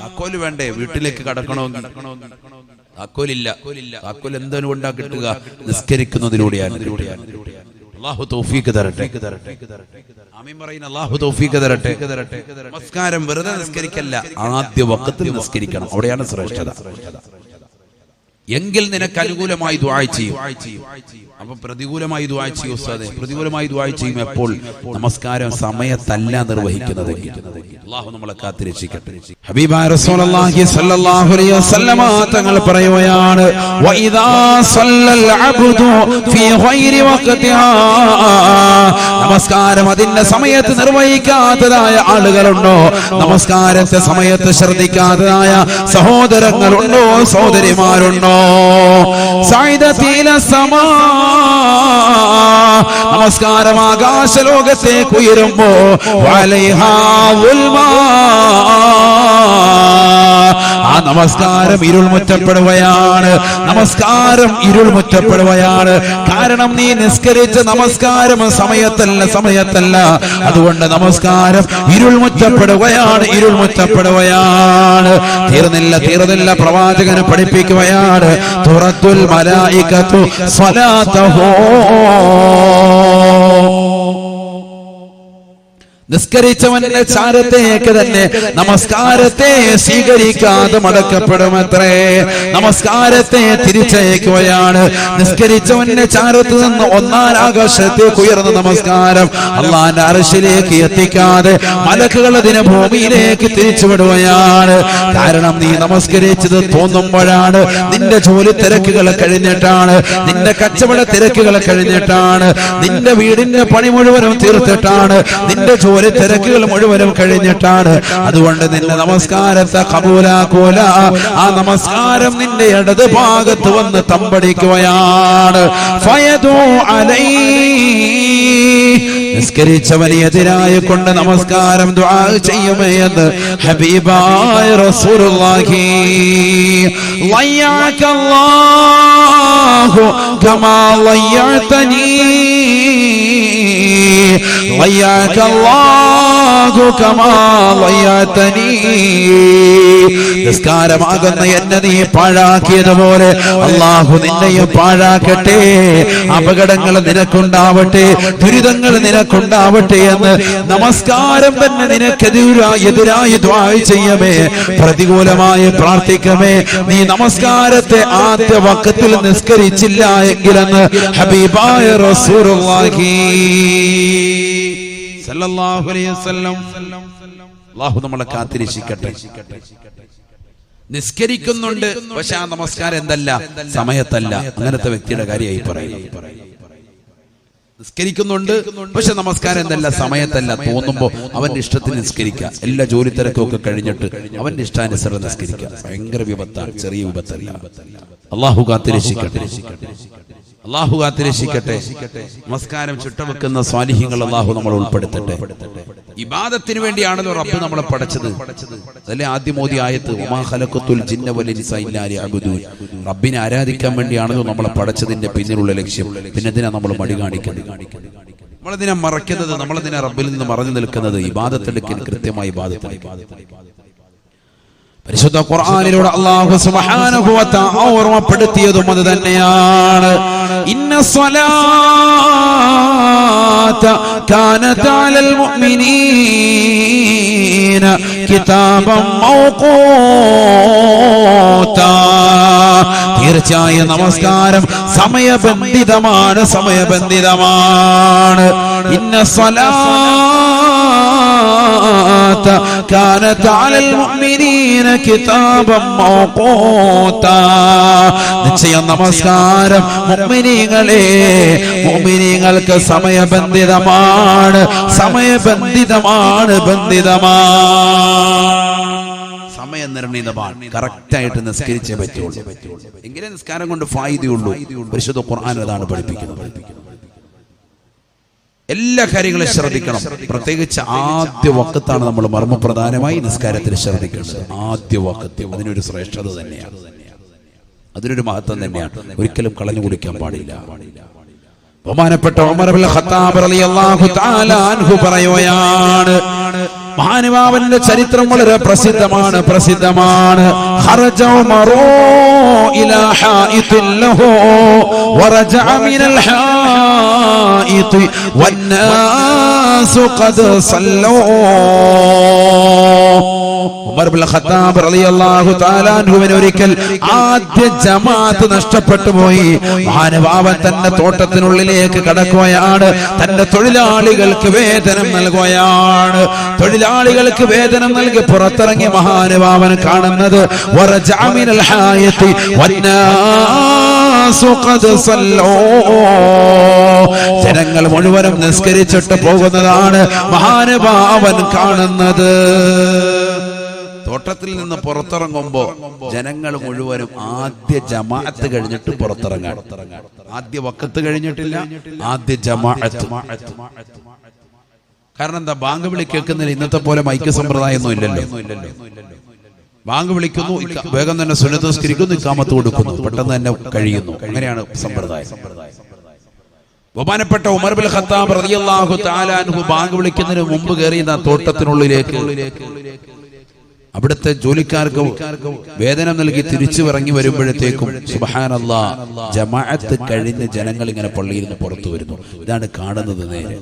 താക്കോല് വേണ്ടേ വീട്ടിലേക്ക് കടക്കണമെങ്കിൽ? താക്കോലില്ല. താക്കോൽ എന്തുകൊണ്ടാ കിട്ടുക? നിസ്കരിക്കുന്നതിലൂടെയാണ്. അല്ലാഹു തൗഫീഖ് തരട്ടെ, ആമീൻ പറയുന്ന അല്ലാഹു തൗഫീഖ് തരട്ടെ. നമസ്കാരം വെറുതെ നിസ്കരിക്കല്ല, ആദ്യ വഖത്തിൽ നിസ്കരിക്കണം. അവിടെയാണ് ശ്രേഷ്ഠത. എങ്കിൽ നിനക്ക് അനുകൂലമായി ദുആ ചെയ്യും. അപ്പൊ പ്രതികൂലമായി ദുആ ചെയ്യും ഉസ്താദേ. പ്രതികൂലമായി ദുആ ചെയ്യും എപ്പോൾ? നമസ്കാരം സമയത്തല്ല നിർവഹിക്കുന്നത്. അല്ലാഹു നമ്മളെ കാത്തിരക്ഷിക്കട്ടെ. ഹബീബായ റസൂലുള്ളാഹി സ്വല്ലല്ലാഹു അലൈഹി വസല്ലമ തങ്ങൾ പറയുകയാണ്, വഇദാ സല്ലൽ അബ്ദു ഫീ ഗൈരി വഖതിഹാ. നമസ്കാരം അതിന്റെ സമയത്ത് നിർവഹിക്കാത്തതായ ആളുകളുണ്ടോ? നമസ്കാരത്തെ സമയത്ത് ശ്രദ്ധിക്കാത്തതായ സഹോദരങ്ങളുണ്ടോ, സഹോദരിമാരുണ്ടോ? സൈദതീല സമാ. നമസ്കാരം ആകാശലോകത്തേക്ക് ഉയരുമ്പോ വലൈഹാ ഉൽമാ. ആ നമസ്കാരം ഇരുൾ മുറ്റപ്പെടുകയാണ്, നമസ്കാരം ഇരുൾ മുറ്റപ്പെടുകയാണ്. കാരണം നീ നിസ്കരിച്ച നമസ്കാരം സമയത്തല്ല, സമയത്തല്ല. അതുകൊണ്ട് നമസ്കാരം ഇരുൾ മുറ്റപ്പെടുകയാണ്, ഇരുൾ മുറ്റപ്പെടുകയാണ്. തീർന്നില്ല, തീർന്നില്ല. പ്രവാചകന് പഠിപ്പിക്കുകയാണ്, തുറത്തുൽ മലായികത്തു സ്വലാത്തഹു. നിസ്കരിച്ചവന്റെ ചാരത്തേക്ക് തന്നെ നമസ്കാരത്തെ സ്വീകരിക്കാതെ മടക്കപ്പെടുമത്രേ. നമസ്കാരത്തെ തിരിച്ചയക്കുകയാണ്. നിസ്കരിച്ചവന്റെ ചാരത്ത് നിന്ന് ഒന്നാം ആകാശത്തേക്ക് ഉയർന്ന നമസ്കാരം അല്ലാഹുവിന്റെ അർശിലേക്ക് എത്തിക്കാതെ മലക്കുകൾ അതിനെ ഭൂമിയിലേക്ക് തിരിച്ചുവിടുകയാണ്. കാരണം നീ നമസ്കരിച്ചത് തോന്നുമ്പോഴാണ്. നിന്റെ ജോലി തിരക്കുകൾ കഴിഞ്ഞിട്ടാണ്, നിന്റെ കച്ചവട തിരക്കുകൾ കഴിഞ്ഞിട്ടാണ്, നിന്റെ വീടിന്റെ പണി മുഴുവനും തീർത്തിട്ടാണ്, നിന്റെ ജോലി തിരക്കുകൾ മുഴുവനും കഴിഞ്ഞിട്ടാണ്. അതുകൊണ്ട് നിന്റെ നമസ്കാരത്തെ കബൂലാക്കൂല. ആ നമസ്കാരം നിന്റെ ഇടത് ഭാഗത്ത് വന്ന് തമ്പടിക്കുകയാണ്. ഫയദു അലൈഹി. നിസ്കരിച്ചവന് എതിരായി കൊണ്ട് നമസ്കാരം ദുആ ചെയ്യുമേ എന്ന് ഹബീബായ റസൂലുള്ളാഹി. ലയ്യകല്ലാഹു കമാ ലയ്യതനീ. ലയ്യകല്ലാഹു നിസ്കാരമാകുന്ന എന്നെ നീ പാഴാക്കിയതുപോലെ അല്ലാഹു നിന്നെയും പാഴാക്കട്ടെ. അപകടങ്ങൾ നിനക്കുണ്ടാവട്ടെ, ദുരിതങ്ങൾ നിനക്കുണ്ടാവട്ടെ എന്ന് നമസ്കാരം തന്നെ നിനക്കെതിരായി ദുആ ചെയ്യമേ, പ്രതികൂലമായി പ്രാർത്ഥിക്കമേ. നീ നമസ്കാരത്തെ ആദ്യ വഖത്തിൽ നിസ്കരിച്ചില്ല എങ്കിലെന്ന് ഹബീബായ റസൂലുള്ളാഹി സല്ലല്ലാഹു അലൈഹി വസല്ലം. അല്ലാഹു നമ്മളെ കാത്തിരക്ഷിക്കട്ടെ. നിസ്കരിക്കുന്നുണ്ട്, പക്ഷെ ആ നമസ്കാരം എന്തല്ല, സമയത്തല്ല. അങ്ങനത്തെ വ്യക്തിയുടെ കാര്യമായി പറയുന്നു. നിസ്കരിക്കുന്നുണ്ട്, പക്ഷെ നമസ്കാരം എന്തല്ല, സമയത്തല്ല. തോന്നുമ്പോ അവന്റെ ഇഷ്ടത്തിന് നിസ്കരിക്കുക. എല്ലാ ജോലി തിരക്കൊക്കെ കഴിഞ്ഞിട്ട് അവന്റെ ഇഷ്ടാനുസരണം നിസ്കരിക്കുക. ഭയങ്കര വിപത്താണ്, ചെറിയ വിപത്തല്ല. അല്ലാഹു കാത്തിരക്ഷിക്കട്ടെ, അല്ലാഹു കാത്തിരക്ഷിക്കട്ടെ. നമസ്കാരം ചുട്ടവെക്കുന്ന സ്വാലിഹ്യങ്ങൾ അല്ലാഹു നമ്മൾ ഉൾപ്പെടുത്തട്ടെ. ഇബാദത്തിന് വേണ്ടിയാണല്ലോ റബ്ബ് നമ്മളെ പഠിച്ചത്. അതല്ലേ ആദ്യം ഓതിയ ആയത്ത്, വമാ ഖലഖതുൽ ജിന്ന വൽ ഇൻസ ഇല്ലാ ലിയഅ്ബുദൂൻ. റബ്ബിനെ ആരാധിക്കാൻ വേണ്ടിയാണല്ലോ നമ്മളെ പഠിച്ചതിന്റെ പിന്നിലുള്ള ലക്ഷ്യം. പിന്നെ എന്തിനാ നമ്മൾ മടി കാണിക്കുന്നത്? നമ്മളതിനെ മറക്കുന്നത്, നമ്മളതിനെ റബ്ബിൽ നിന്ന് മറഞ്ഞു നിൽക്കുന്നത്? ഇബാദത്തെടുക്കൽ, കൃത്യമായി ഇബാദത്തെടുക്കൽ. പരിശുദ്ധ ഖുർആനിലൂടെ അല്ലാഹു സുബ്ഹാനഹു വ തആല ഓർമ്മപ്പെടുത്തിയതും അത് തന്നെയാണ്. ഇന്ന സ്വലാത്ത കാനത അലൽ മുഅ്മിനീന കിതാബൻ മൗഖൂതാ. തീർച്ചയായും നമസ്കാരം സമയബന്ധിതമാണ്, സമയബന്ധിതമാണ്. ഇന്ന സ്വലാത്ത കാനത അലൽ മുഅ്മിനീന കിതാബൻ മൗഖൂതാ. നിശ്ചയം നമസ്കാരം മുഅ്മിനീങ്ങളെ, മുഅ്മിനീങ്ങൾക്ക് സമയബന്ധിതമാണ്, സമയബന്ധിതമാണ്, ബന്ധിതമാണ്. സമയം നിർണീതമാണ്. കറക്റ്റായിട്ട് നിസ്കരിച്ചേ പറ്റുള്ളൂ. എങ്കിലേ നിസ്കാരം കൊണ്ട് ഫായിദയുള്ളൂ. പരിശുദ്ധ ഖുർആൻ അതാണ് പഠിപ്പിക്കുന്നത്. എല്ലാ കാര്യങ്ങളും ശ്രദ്ധിക്കണം. പ്രത്യേകിച്ച് ആദ്യ വഖത്താണ് നമ്മൾ മർമ്മപ്രധാനമായി നിസ്കാരത്തിൽ ശ്രദ്ധിക്കേണ്ടത്. ആദ്യ വഖത്ത് അതിനൊരു ശ്രേഷ്ഠത തന്നെയാണ്, അതിനൊരു മഹത്വം തന്നെയാണ്. ഒരിക്കലും കളഞ്ഞു കുടിക്കാൻ പാടില്ല. ബഹുമാനപ്പെട്ട ഉമർ ഇബ്നുൽ ഖത്താബ് റളിയല്ലാഹു തആല അൻഹു പറയുകയാണ്, മഹാനുഭാവന്റെ ചരിത്രം വളരെ പ്രസിദ്ധമാണ്, പ്രസിദ്ധമാണ്. ഖറജ ഉമറു ഇലാ ഹായിത്തിൻ ലഹു വറജഅ മിനൽ ഹായിത്തി വന്നാസു ഖദ് സല്ലൂ. ഉമർ ഇബ്നുൽ ഖത്താബ് റളിയല്ലാഹു തആല അൻഹുവിന് ഒരിക്കൽ ആദ്യ ജമാഅത്ത് നഷ്ടപ്പെട്ടു പോയി. മഹാനുഭാവൻ തന്റെ തോട്ടത്തിനുള്ളിലേക്ക് കടക്കുകയാണ്. തന്റെ തൊഴിലാളികൾക്ക് വേതനം നൽകുകയാണ്. തൊഴിലാളികൾക്ക് വേതനം നൽകി പുറത്തിറങ്ങി മഹാനുഭാവൻ കാണുന്നത് വറജഅ മിനൽ ഹായത്തി വന്നാസു ഖദ് സല്ലൂ. ജനങ്ങൾ മുഴുവനും നിസ്കരിച്ചിട്ട് പോകുന്നതാണ് മഹാനുഭാവൻ കാണുന്നത്. തോട്ടത്തിൽ നിന്ന് പുറത്തിറങ്ങുമ്പോ ജനങ്ങൾ മുഴുവനും ആദ്യ ജമാഅത്ത് കഴിഞ്ഞിട്ട് പുറത്തിറങ്ങാൻ. ആദ്യ വഖത്ത് കഴിഞ്ഞിട്ടില്ല, ആദ്യ ജമാഅത്ത്. കാരണം എന്താ? ബാങ്ക് വിളി കേൾക്കുന്നതിന് ഇന്നത്തെ പോലെ മൈക്ക് സമ്പ്രദായം ഒന്നും ഇല്ലല്ലോ. ബാങ്ക് വിളിക്കുന്നു, വേഗം തന്നെ സുന്നത്ത് നിസ്കരിക്കുന്നു, ഇഖാമത്ത് കൊടുക്കുന്നു, പെട്ടെന്ന് തന്നെ കഴിയുന്നു. അങ്ങനെയാണ് സമ്പ്രദായം. ബഹുമാനപ്പെട്ട ഉമർ ഇബ്നുൽ ഖത്താബ് റളിയല്ലാഹു തആല അൻഹു ബാങ്ക് വിളിക്കുന്നതിന് മുമ്പ് കയറിയ തോട്ടത്തിനുള്ളിലേക്ക് അവിടുത്തെ ജോലിക്കാർക്ക് വേതനം നൽകി തിരിച്ചു ഇറങ്ങി വരുമ്പോഴത്തേക്കും സുബ്ഹാനല്ലാഹ്, ജമാഅത്ത് കഴിഞ്ഞ് ജനങ്ങൾ ഇങ്ങനെ പള്ളിയിൽ നിന്ന് പുറത്തു വരുന്നു. ഇതാണ് കാണുന്നത് നേരെ.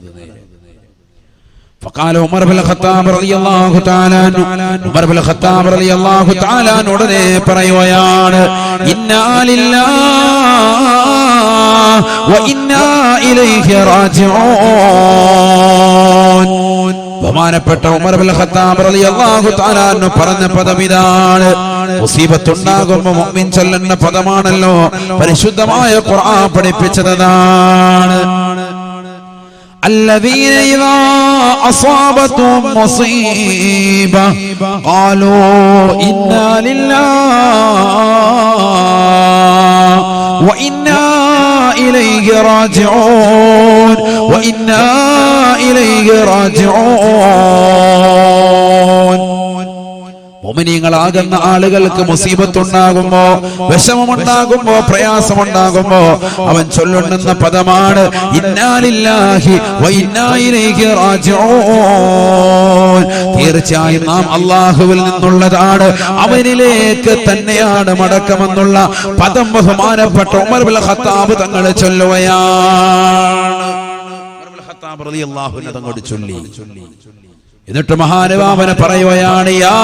فقال عمر بن الخطاب رضي الله تعالى عنه, عمر بن الخطاب رضي الله تعالى عنه ഉടനെ പറയുകയാണ്, ഇന്നാ ലില്ലാഹി വ ഇന്നാ ഇലൈഹി റാജിഊൻ. ബഹുമാനപ്പെട്ട ഉമർ ഇബ്നുൽ ഖത്താബ് റളിയല്ലാഹു തആല അൻഹു പറഞ്ഞ പദം ഇതാണ്. മുസീബത്ത് ഉണ്ടാകുമ്പോൾ മുഅ്മിൻ ചൊല്ലുന്ന പദമാണല്ലോ പരിശുദ്ധമായ ഖുർആൻ പഠിപ്പിച്ചതാണ്. الذين إذا أصابتهم مصيبة قالوا إنا لله وإنا إليه راجعون وإنا إليه راجعون. മുഅ്മിനീങ്ങളാകുന്ന ആളുകൾക്ക് മുസീബത്തുണ്ടാകുമ്പോ, വിഷമമുണ്ടാകുമ്പോ, പ്രയാസമുണ്ടാകുമ്പോ അവൻ ചൊല്ലുന്ന പദമാണ് ഇന്നാ ലില്ലാഹി വ ഇന്നാ ഇലൈഹി റാജിഊൻ. തീർച്ചയായും നാം അല്ലാഹുവിൽ നിന്നുള്ളതാണ്, അവനിലേക്ക് തന്നെയാണ് മടക്കമെന്നുള്ള പദം ബഹുമാനപ്പെട്ട ഉമർ ഇബ്നുൽ ഖത്താബ് തങ്ങൾ ചൊല്ലുകയാണ്. ഉമർ ഇബ്നുൽ ഖത്താബ് റളിയല്ലാഹു അൻഹു തങ്ങൾ ചൊല്ലി. എന്നിട്ട് മഹാനുഭാവന പറയുകയാണ് യാ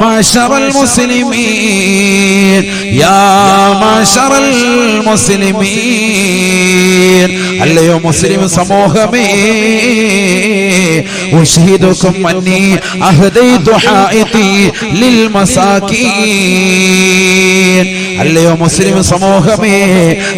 മാശറൽ മുസ്ലിമീൻ, യാ മാശറൽ മുസ്ലിമീൻ, അല്ലയോ മുസ്ലിം സമൂഹമേ, ഉശ്ഹിദുകും അന്നി അഹദൈതു ഹായിതി ലിൽ മസാകീൻ. അല്ലയോ മുസ്ലിം സമൂഹമേ,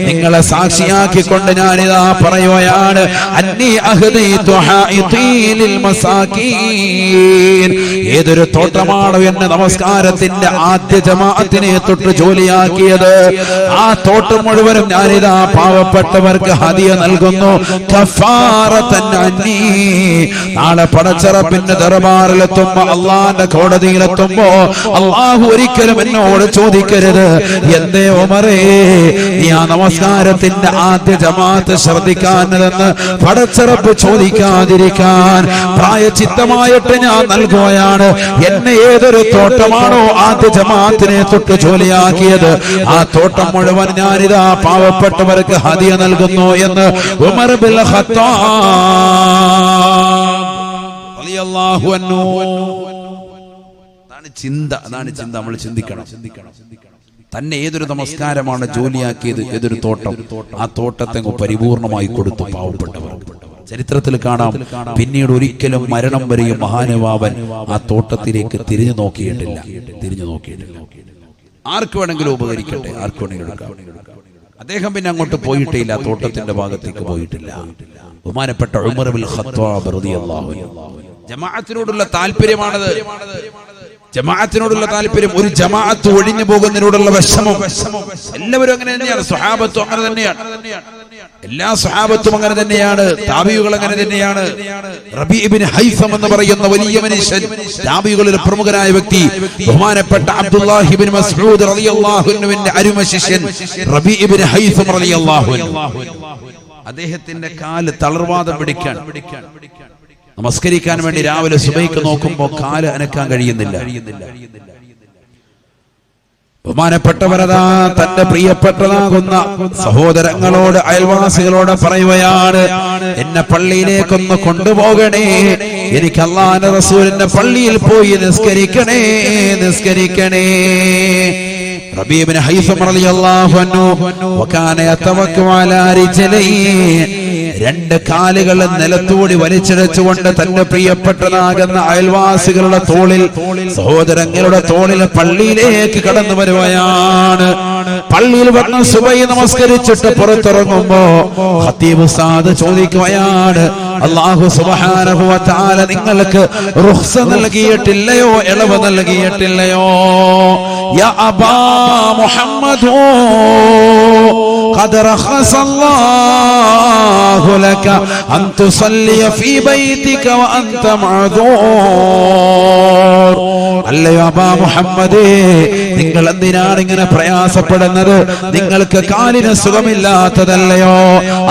നിങ്ങളെ സാക്ഷിയാക്കിക്കൊണ്ട് ഞാനിതാ പറയുകയാണ് അന്നി അഹദൈതു ഹായിതി ലിൽ മസാകീൻ. ഏതൊരു തോട്ടമാണോ എന്നെ നമസ്കാരത്തിന്റെ ആദ്യ ജമാഅത്തിനെ തൊട്ട് ജോലിയാക്കിയത്, ആ തോട്ടം മുഴുവനും ഞാനിതാ പാവപ്പെട്ടവർക്ക് ഹദിയ നൽകുന്നു. കഫാറത്തൻ അന്നീ. നാളെ പടച്ചറപ്പിന്റെ ദർബാറിലെത്തുമ്പോ, അള്ളാന്റെ കോടതിയിലെത്തുമ്പോ അള്ളാഹു ഒരിക്കലും എന്നോട് ചോദിക്കരുത് എന്തേ ഉമറേ നീ ആ നമസ്കാരത്തിന്റെ ആദ്യ ജമാഅത്ത് ശ്രദ്ധിക്കാനെന്ന് പടച്ചറപ്പ് ചോദിക്കാതിരിക്കാൻ പ്രായച്ചിത്തമായിട്ട് ഞാൻ നൽകുകയാണ്. എന്നെ ഏതൊരു തോട്ടമാണോ ആദ്യ ജമാഅത്തിനെ തൊട്ട് ജോലിയാക്കിയത്, ആ തോട്ടം മുഴുവൻ ഞാനിതാ പാവപ്പെട്ടവർക്ക് ഹദിയ നൽകുന്നു എന്ന് ഉമർ ഇബ്നുൽ ഖത്താബ് റളിയല്ലാഹു അൻഹു. അതാണ് ചിന്ത, നമ്മൾ ചിന്തിക്കണം. തന്നെ ഏതൊരു നമസ്കാരമാണ് ജോലിയാക്കിയത്, ഏതൊരു തോട്ടം, ആ തോട്ടത്തെ പരിപൂർണമായി കൊടുത്തു പാവപ്പെട്ടവർക്ക്. ചരിത്രത്തിൽ കാണാം, പിന്നീട് ഒരിക്കലും മരണം വരെയും മഹാനുഭാവൻ ആ തോട്ടത്തിലേക്ക് തിരിഞ്ഞു നോക്കിയിട്ടില്ല. ആർക്ക് വേണമെങ്കിലും ഉപകരിക്കട്ടെ, ആർക്ക് വേണമെങ്കിലും എടുക്കാം. അദ്ദേഹം പിന്നെ അങ്ങോട്ട് പോയിട്ടില്ല, തോട്ടത്തിന്റെ ഭാഗത്തേക്ക് പോയിട്ടില്ല. ബഹുമാനപ്പെട്ട ഉമർ ഇബ്നുൽ ഖത്താബ് റളിയല്ലാഹു അൻഹു. ജമാഅത്തിനോടുള്ള താല്പര്യമാണത്, ജമാഅത്തിനോടുള്ള താല്പര്യം, ഒരു ജമാഅത്ത് ഒഴിഞ്ഞു പോകുന്നതിനോടുള്ള വിഷമം. എല്ലാവരും അങ്ങനെ തന്നെയാണ്, സ്വഹാബത്തും അങ്ങനെ തന്നെയാണ്, എല്ലാ സ്വഹാബത്തും അങ്ങനെ തന്നെയാണ്, താബിഈകൾ അങ്ങനെ തന്നെയാണ്. റബീ ഇബ്നു ഹൈസം എന്ന് പറയുന്ന വലിയ മനുഷ്യൻ, താബിഈകളിൽ പ്രമുഖനായ വ്യക്തി, ബഹുമാനപ്പെട്ട അബ്ദുല്ലാഹി ഇബ്നു മസ്ഊദ് റളിയല്ലാഹു അൻഹുവിന്റെ അരുമ ശിഷ്യൻ റബീ ഇബ്നു ഹൈസം റളിയല്ലാഹു അൻഹു, അദ്ദേഹത്തിന്റെ കാല് തളർവാദം പിടിക്കാൻ, നമസ്കരിക്കാൻ വേണ്ടി രാവിലെ സുബഹിക്ക് നോക്കുമ്പോൾ കാല് അനക്കാൻ കഴിയുന്നില്ല. ബഹുമാനപ്പെട്ടവരതാ തന്റെ പ്രിയപ്പെട്ടതാകുന്ന സഹോദരങ്ങളോട്, അയൽവാസികളോട് പറയുകയാണ്, എന്നെ പള്ളിയിലേക്കൊന്ന് കൊണ്ടുപോകണേ, എനിക്ക് അല്ലാഹുവിന്റെ റസൂലിന്റെ പള്ളിയിൽ പോയി നിസ്കരിക്കണേ. റബീ ഇബ്നു ഹൈസം റളിയല്ലാഹു അൻഹു വകാന യതവക്കു അലാ റിജലൈഹി, രണ്ട് കാലുകൾ നിലത്തൂടി വലിച്ചിഴച്ചുകൊണ്ട് തന്റെ പ്രിയപ്പെട്ടതാകുന്ന അയൽവാസികളുടെ തോളിൽ, സഹോദരങ്ങളുടെ തോളിൽ പള്ളിയിലേക്ക് കടന്നു വരുകയാണ്. പള്ളിയിൽ വന്ന് സുബഹി നമസ്കരിച്ചിട്ട് പുറത്തിറങ്ങുമ്പോ ഖതീബ് ഉസ്താദ് ചോദിക്കുകയാണ്, അല്ലാഹു സുബ്ഹാനഹു വ തആല നിങ്ങൾക്ക് റുഖ്സ നൽകിയിട്ടില്ലയോ, ഇളവ് നൽകിയിട്ടില്ലയോ? യാ അബാ മുഹമ്മദ് ഖദ റഖസല്ലാഹു ലക അൻ തുസല്ലിയ ഫീ ബൈതിക വ അൻത മഅദൂർ. അല്ലയോ അബാ മുഹമ്മദേ, നിങ്ങൾ എന്തിനാണ് ഇങ്ങനെ പ്രയാസപ്പെടുന്നത്? നിങ്ങൾക്ക് കാലിന് സുഖമില്ലാത്തതല്ലയോ?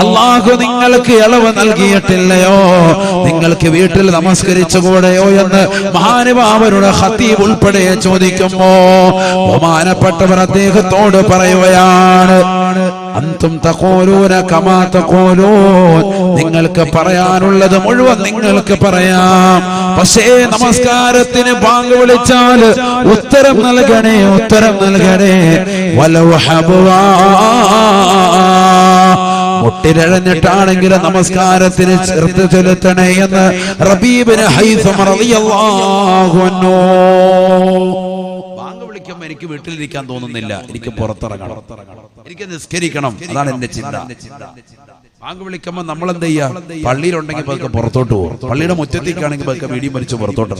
അല്ലാഹു നിങ്ങൾക്ക് ഇളവ് നൽകിയിട്ടില്ലയോ? നിങ്ങൾക്ക് വീട്ടിൽ നമസ്കരിച്ചുകൂടെയോ എന്ന് മഹാനുഭാവരുടെ ഖതീബ് ഉൾപ്പെടെ ചോദിക്കുമ്പോ ബഹുമാനപ്പെട്ടവർ അദ്ദേഹത്തോട് പറയുകയാണ്, അന്തും തഖൂലൂന കമാ തഖൂലൂൻ, നിങ്ങൾക്ക് പറയാനുള്ളത് മുഴുവൻ നിങ്ങൾക്ക് പറയാം, പക്ഷേ നമസ്കാരത്തിന് ബാങ്ക് വിളിച്ചാൽ ഉത്തരം നൽകണേ. വലൗ ഹബ്വാ, മുട്ടിരഴഞ്ഞിട്ടാണെങ്കിലും നമസ്കാരത്തിന് ചേർത്ത് ചെലുത്തണേ എന്ന് റബീ ഇബ്നു ഹൈസം റളിയല്ലാഹു അൻഹു. ബാങ്ക് വിളിക്കുമ്പോൾ എനിക്ക് വീട്ടിലിരിക്കാൻ തോന്നുന്നില്ല, എനിക്ക് പുറത്തിറങ്ങണം, എനിക്ക് നിസ്കരിക്കണം, അതാണ് എന്റെ ചിന്ത. ബാങ്ക് വിളിക്കുമ്പോൾ നമ്മൾ എന്ത് ചെയ്യാ? പള്ളിയിലുണ്ടെങ്കിൽ പതുക്കെ പുറത്തോട്ട് പോകും, പള്ളിയുടെ മുറ്റത്തേക്കാണെങ്കിൽ പതുക്കെ വീഡിയോ വലിച്ച് പുറത്തോട്ട്.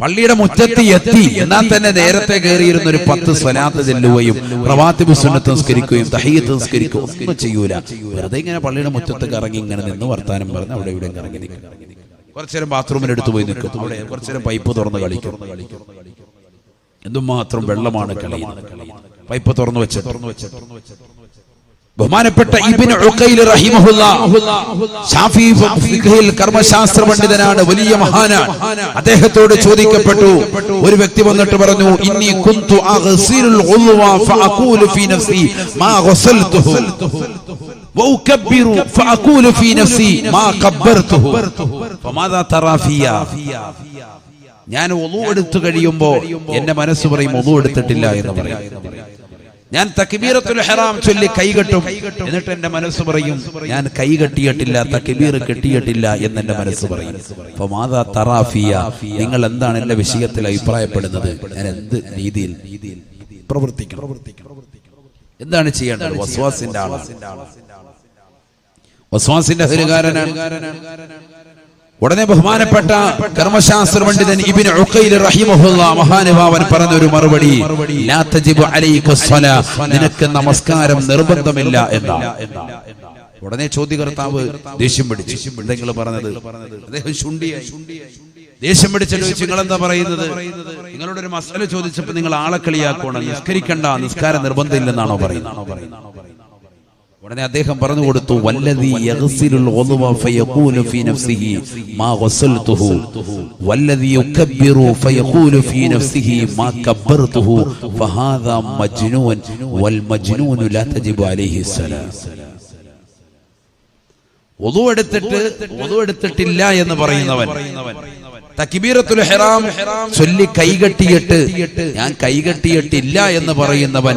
പള്ളിയുടെ മുറ്റത്ത് എത്തി എന്നാൽ തന്നെ നേരത്തെ കയറിയിരുന്ന ഒരു 10 സ്വലാത്ത് ചെല്ലുകയും റവാത്തിബ് സുന്നത്ത് നിസ്കരിക്കുകയും തഹിയ്യത്ത് നിസ്കരിക്കുകയും ഒന്നും ചെയ്യൂല. വെറുതെ ഇങ്ങനെ പള്ളിയുടെ മുറ്റത്ത് കറങ്ങി ഇങ്ങനെ നിന്ന് വർത്താനം പറഞ്ഞ് അവിടെ ഇവിടെ ഇറങ്ങി. കുറച്ചേരം ബാത്റൂമിനെടുത്ത് പോയി നിൽക്കും, അവിടെ കുറച്ചേരം പൈപ്പ് തുറന്ന് കളിക്കും. എന്തുമാത്രം വെള്ളമാണ് കളയുന്നത്, പൈപ്പ് തുറന്നു വെച്ച്. ബഹുമാനപ്പെട്ട ഇബ്നു ഉഖൈൽ റഹിമഹുല്ലാഹ് ശാഫി ഫിഖ്ഹിൽ കർമ്മശാസ്ത്ര പണ്ഡിതനാണ്, വലിയ മഹാനാണ്. അദ്ദേഹത്തോട് ചോദിക്കപ്പെട്ടു, ഒരു വ്യക്തി വന്നിട്ട് പറഞ്ഞു, ഇന്നി കുന്തു അഗ്സിലുൽ ഉൾവ ഫഅഖൂലു ഫീ നഫ്സി മാ ഗസൽതുഹു വഉകബ്ബിറു ഫഅഖൂലു ഫീ നഫ്സി മാ കബ്ബർതുഹു ഫമാദാ തറാ ഫിയാ. ഞാൻ വുളു എടുത്തു കഴിയുമ്പോൾ എന്റെ മനസ്സ് പറയും വുളു എടുത്തിട്ടില്ല എന്ന് പറയും. ഞാൻ തക്ബീറത്തുൽ ഇഹ്റാം ചൊല്ലി കൈകെട്ടും, എന്നിട്ട് എന്റെ മനസ്സ് പറയും ഞാൻ കൈ കെട്ടിയിട്ടില്ല, തക്ബീർ കെട്ടിയിട്ടില്ല എന്ന് എന്റെ മനസ്സ് പറയും. ഫമാദാ തറാ ഫിയാ, നിങ്ങൾ എന്താണ് എന്റെ വിഷയത്തിൽ അഭിപ്രായപ്പെടുന്നത്, ഞാൻ എന്ത് രീതിയിൽ പ്രവർത്തിക്കണം, എന്താണ് ചെയ്യേണ്ടത്? വസ്വാസിന്റെ ആളാണ്, വസ്വാസിന്റെ ഹരികാരനാണ്. ഉടനെ ബഹുമാനപ്പെട്ട കർമ്മശാസ്ത്ര പണ്ഡിതൻ ഇബ്നു ഉഖൈൽ റഹിമഹുല്ലാഹ് മഹാനുഭാവൻ പറഞ്ഞൊരു മറുപടി, ലാ തജിബു അലൈക സ്വലാ, നിനക്ക് നമസ്കാരം നിർബന്ധമില്ല എന്നാണ്. ഉടനെ ചോദ്യകർത്താവ് ദേഷ്യം പിടിച്ചു, നിങ്ങൾ പറഞ്ഞത്. അദ്ദേഹം ശുണ്ടിയായി, ദേഷ്യം പിടിച്ചിട്ട് ചോദിച്ചു, നിങ്ങൾ എന്താ പറയുന്നത്? നിങ്ങളോടൊരു മസല ചോദിച്ചപ്പോൾ നിങ്ങൾ ആളെ കളിയാക്കണം, നിസ്കരിക്കണ്ട, നിസ്കാരം നിർബന്ധമില്ലെന്നാണോ പറയുന്നത്? ഉടനെ അദ്ദേഹം പറഞ്ഞു കൊടുത്തു, വല്ലദീ യഗ്സിലുൽ ഉദ്വ ഫയഖൂലു ഫീ നഫ്സിഹി മാ ഗസൽതുഹു വല്ലദീ യുകബ്ബിറു ഫയഖൂലു ഫീ നഫ്സിഹി മാ കബ്ബർതുഹു ഫഹാദാ മജ്നൂൻ വൽ മജ്നൂനു ലാ തജിബു അലൈഹി സ്വലാം. വുളു എടുത്തിട്ടില്ല എന്ന് പറയുന്നവൻ തക്ബീറത്തുൽ ഇഹ്റാം ചൊല്ലി കൈകെട്ടിയിട്ട് ഞാൻ കൈകെട്ടിയിട്ടില്ല എന്ന് പറയുന്നവൻ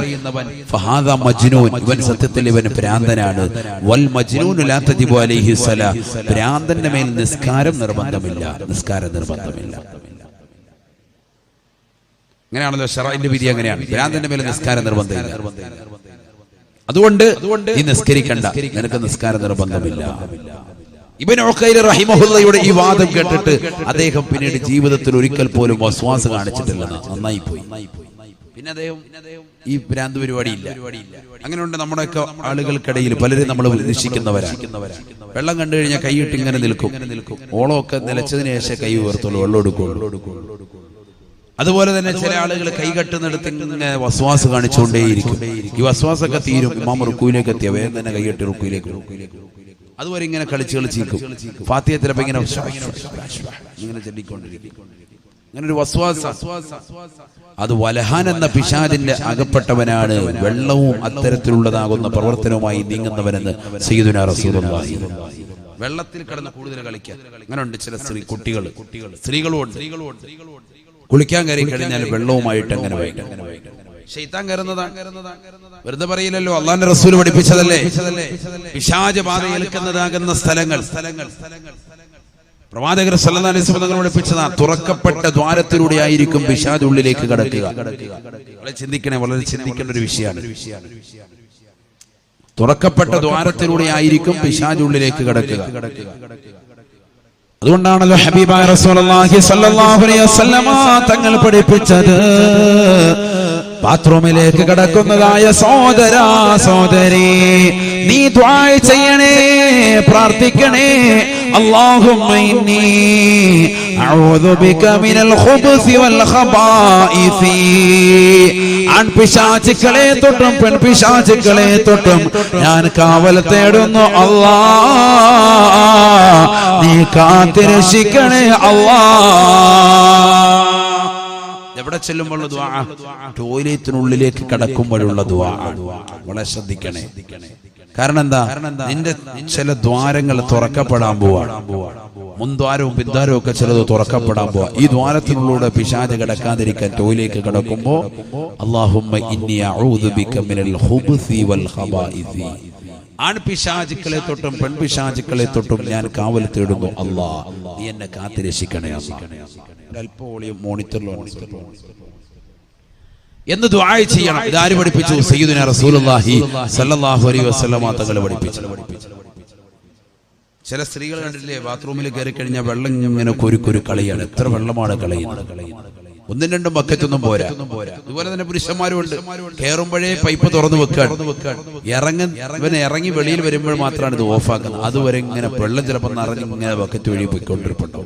ഫഹാദാ മജ്നൂൻ, ഇവൻ സത്യത്തിൽ ഇവൻ ഭ്രാന്തനാണ്. വൽ മജ്നൂനു ലാ തജിബു അലൈഹി സ്വലാ, ഭ്രാന്തന്റെ മേൽ നിസ്കാരം നിർബന്ധമില്ല. അങ്ങനെയാണല്ലോ ശറഈന്റെ വിധി, അങ്ങനെയാണ്. ഭ്രാന്തന്റെ മേൽ നിസ്കാരം നിർബന്ധമില്ല. അതുകൊണ്ട് നീ നിസ്കരിക്കണ്ട, നിനക്ക് നിസ്കാരം നിർബന്ധമില്ല. ഇബ്നു ഉഖൈൽ റഹിമഹുല്ലാഹയുടെ ഈ വാദം കേട്ടിട്ട് അദ്ദേഹം പിന്നീട് ജീവിതത്തിൽ ഒരിക്കൽ പോലും വസ്വാസ് കാണിച്ചിട്ടില്ല. നന്നായി പോയി. പിന്നെ അദ്ദേഹം ഈ ഭ്രാന്ത് പരിപാടി ഇല്ല. അങ്ങനെയുണ്ട് നമ്മുടെയൊക്കെ ആളുകൾക്കിടയിൽ പലരും നമ്മൾ നിശ്ചയിക്കുന്നവരാണ്. വെള്ളം കണ്ടു കഴിഞ്ഞാൽ കൈയിട്ട് ഇങ്ങനെ നിൽക്കും, ഓളമൊക്കെ നിലച്ചതിന് ശേഷം കൈ ഉയർത്തുള്ളൂ, വെള്ളം എടുക്കുള്ളൂ. അതുപോലെ തന്നെ ചില ആളുകൾ കൈകെട്ടുന്നിടത്ത് ഇങ്ങനെ വസ്വാസ് കാണിച്ചുകൊണ്ടേയിരിക്കും. ഈ വസ്വാസൊക്കെ തീരും, ഇമാം റുക്കൂയിലേക്ക് എത്തിയ വേഗം തന്നെ കൈകെട്ടി റുക്കൂയിലേക്ക്. അതുവരെ ഇങ്ങനെ കളിച്ചിരിക്കും. ഫാത്തിഹ ചിലപ്പോൾ ഇങ്ങനെ ചൊല്ലിക്കൊണ്ടിരിക്കും. അങ്ങനെ ഒരു വസ്വാസ, അത് വലഹാൻ എന്ന പിശാചിന്റെ അകപ്പെട്ടവനാണ്. വെള്ളവും അത്തരത്തിലുള്ളതാകുന്ന പ്രവർത്തനവുമായി നീങ്ങുന്നവനെന്ന് സയ്യിദുനാ റസൂലുള്ളാഹി. വെള്ളത്തിൽ കിടന്ന് കൂടുതൽ കളിക്കാൻ അങ്ങനെ ഉണ്ട് ചില സ്ത്രീകളുണ്ട്. കുളിക്കാൻ കയറി കഴിഞ്ഞാൽ വെള്ളവുമായിട്ട് അങ്ങനെ വൈകും. ശൈത്താൻ കയറുന്നതാണ്, വെറുതെ പറയില്ലല്ലോ, അള്ളാന്റെ റസൂൽ പഠിപ്പിച്ചതല്ലേ. പിശാച് ബാധ ഏൽക്കുന്നതാകുന്ന സ്ഥലങ്ങൾ പ്രവാചകർ സല്ലല്ലാഹു അലൈഹി വസല്ലം പഠിപ്പിച്ചതാണ്. തുറക്കപ്പെട്ട ദ്വാരത്തിലൂടെ ആയിരിക്കും പിശാച് ഉള്ളിലേക്ക് കടക്കുക. ചിന്തിക്കണേ, വളരെ ചിന്തിക്കേണ്ട ഒരു വിഷയമാണ്. തുറക്കപ്പെട്ട ദ്വാരത്തിലൂടെ ആയിരിക്കും പിശാച് ഉള്ളിലേക്ക് കടക്കുക. അതുകൊണ്ടാണല്ലോ ഹബീബായ റസൂലുള്ളാഹി സ്വല്ലല്ലാഹു അലൈഹി വസല്ലം തങ്ങൾ പഠിപ്പിച്ചത്, ബാത്റൂമിലേക്ക് കടക്കുന്നതായ സഹോദരാ സഹോദരി, നീ ദുആ ചെയ്യണേ, പ്രാർത്ഥിക്കണേ. അല്ലാഹുമ്മ ഇന്നി അഊദു ബിക മിനൽ ഖുബ്സി വൽ ഖബായിസി. ആൺപിശാചുക്കളെ തൊട്ടും പെൺപിശാചുക്കളെ തൊട്ടും ഞാൻ കാവൽ തേടുന്നു അല്ലാഹ്, നീ കാത്തിരക്ഷിക്കണേ അല്ലാഹ്. എവിടെ ചെല്ലുമ്പോൾ ദുആ, ടോയ്ലറ്റിനുള്ളിലേക്ക് കടക്കുമ്പോഴുള്ള ദുആ വളരെ ശ്രദ്ധിക്കണേ. കാരണം എന്താ, നിന്റെ ചില ദ്വാരങ്ങൾ തുറക്കപ്പെടാൻ പോവാണ്. മുൻദ്വാരവും പിൻദ്വാരവും ഒക്കെ ചിലത് തുറക്കപ്പെടാൻ പോവാ. ഈ ദ്വാരത്തിനുള്ളിലൂടെ പിശാച് കിടക്കാതിരിക്കാൻ ടോയ്ലറ്റിലേക്ക് കടക്കുമ്പോ അല്ലാഹുമ്മ ഇന്നി അഊദു ബിക മിനൽ ഖുബ്സി വൽ ഖബായിസി. ആൺപിശാചുക്കളെ തൊട്ടും പെൺപിശാചുക്കളെ തൊട്ടും ഞാൻ കാവൽ തേടുന്നു അല്ലാഹ്, നീ എന്നെ കാത്തിരക്ഷിക്കണേ അല്ലാഹ്. ഒരല്പം മോണിറ്ററിലോ എന്ന് ദുആ ചെയ്യണം. ഇതാര് പഠിപ്പിച്ചു? സയ്യിദുനാ റസൂലുള്ളാഹി സ്വല്ലല്ലാഹു അലൈഹി വസല്ലം തങ്ങൾ പഠിപ്പിച്ചു. ചില സ്ത്രീകൾ കണ്ടില്ലേ, ബാത്റൂമിൽ കയറി കഴിഞ്ഞാൽ വെള്ളം ഇങ്ങനെ കൊരുക്കൊരു കളിയാണ്. എത്ര വെള്ളമാണ് കളയുന്നത്. ഒന്നും രണ്ടും ബക്കറ്റൊന്നും പോരാ. അതുപോലെ തന്നെ പുരുഷന്മാരും ഉണ്ട്, കയറുമ്പോഴേ പൈപ്പ് തുറന്നു വെക്കാണ്. ഇറങ്ങി വെളിയിൽ വരുമ്പോൾ മാത്രമാണ് ഇത് ഓഫാക്കുന്നത്. അതുവരെ ഇങ്ങനെ വെള്ളം ചിലപ്പോൾ ഇങ്ങനെ ബക്കറ്റ് വഴി പോയിക്കൊണ്ടിരിപ്പുണ്ടോ,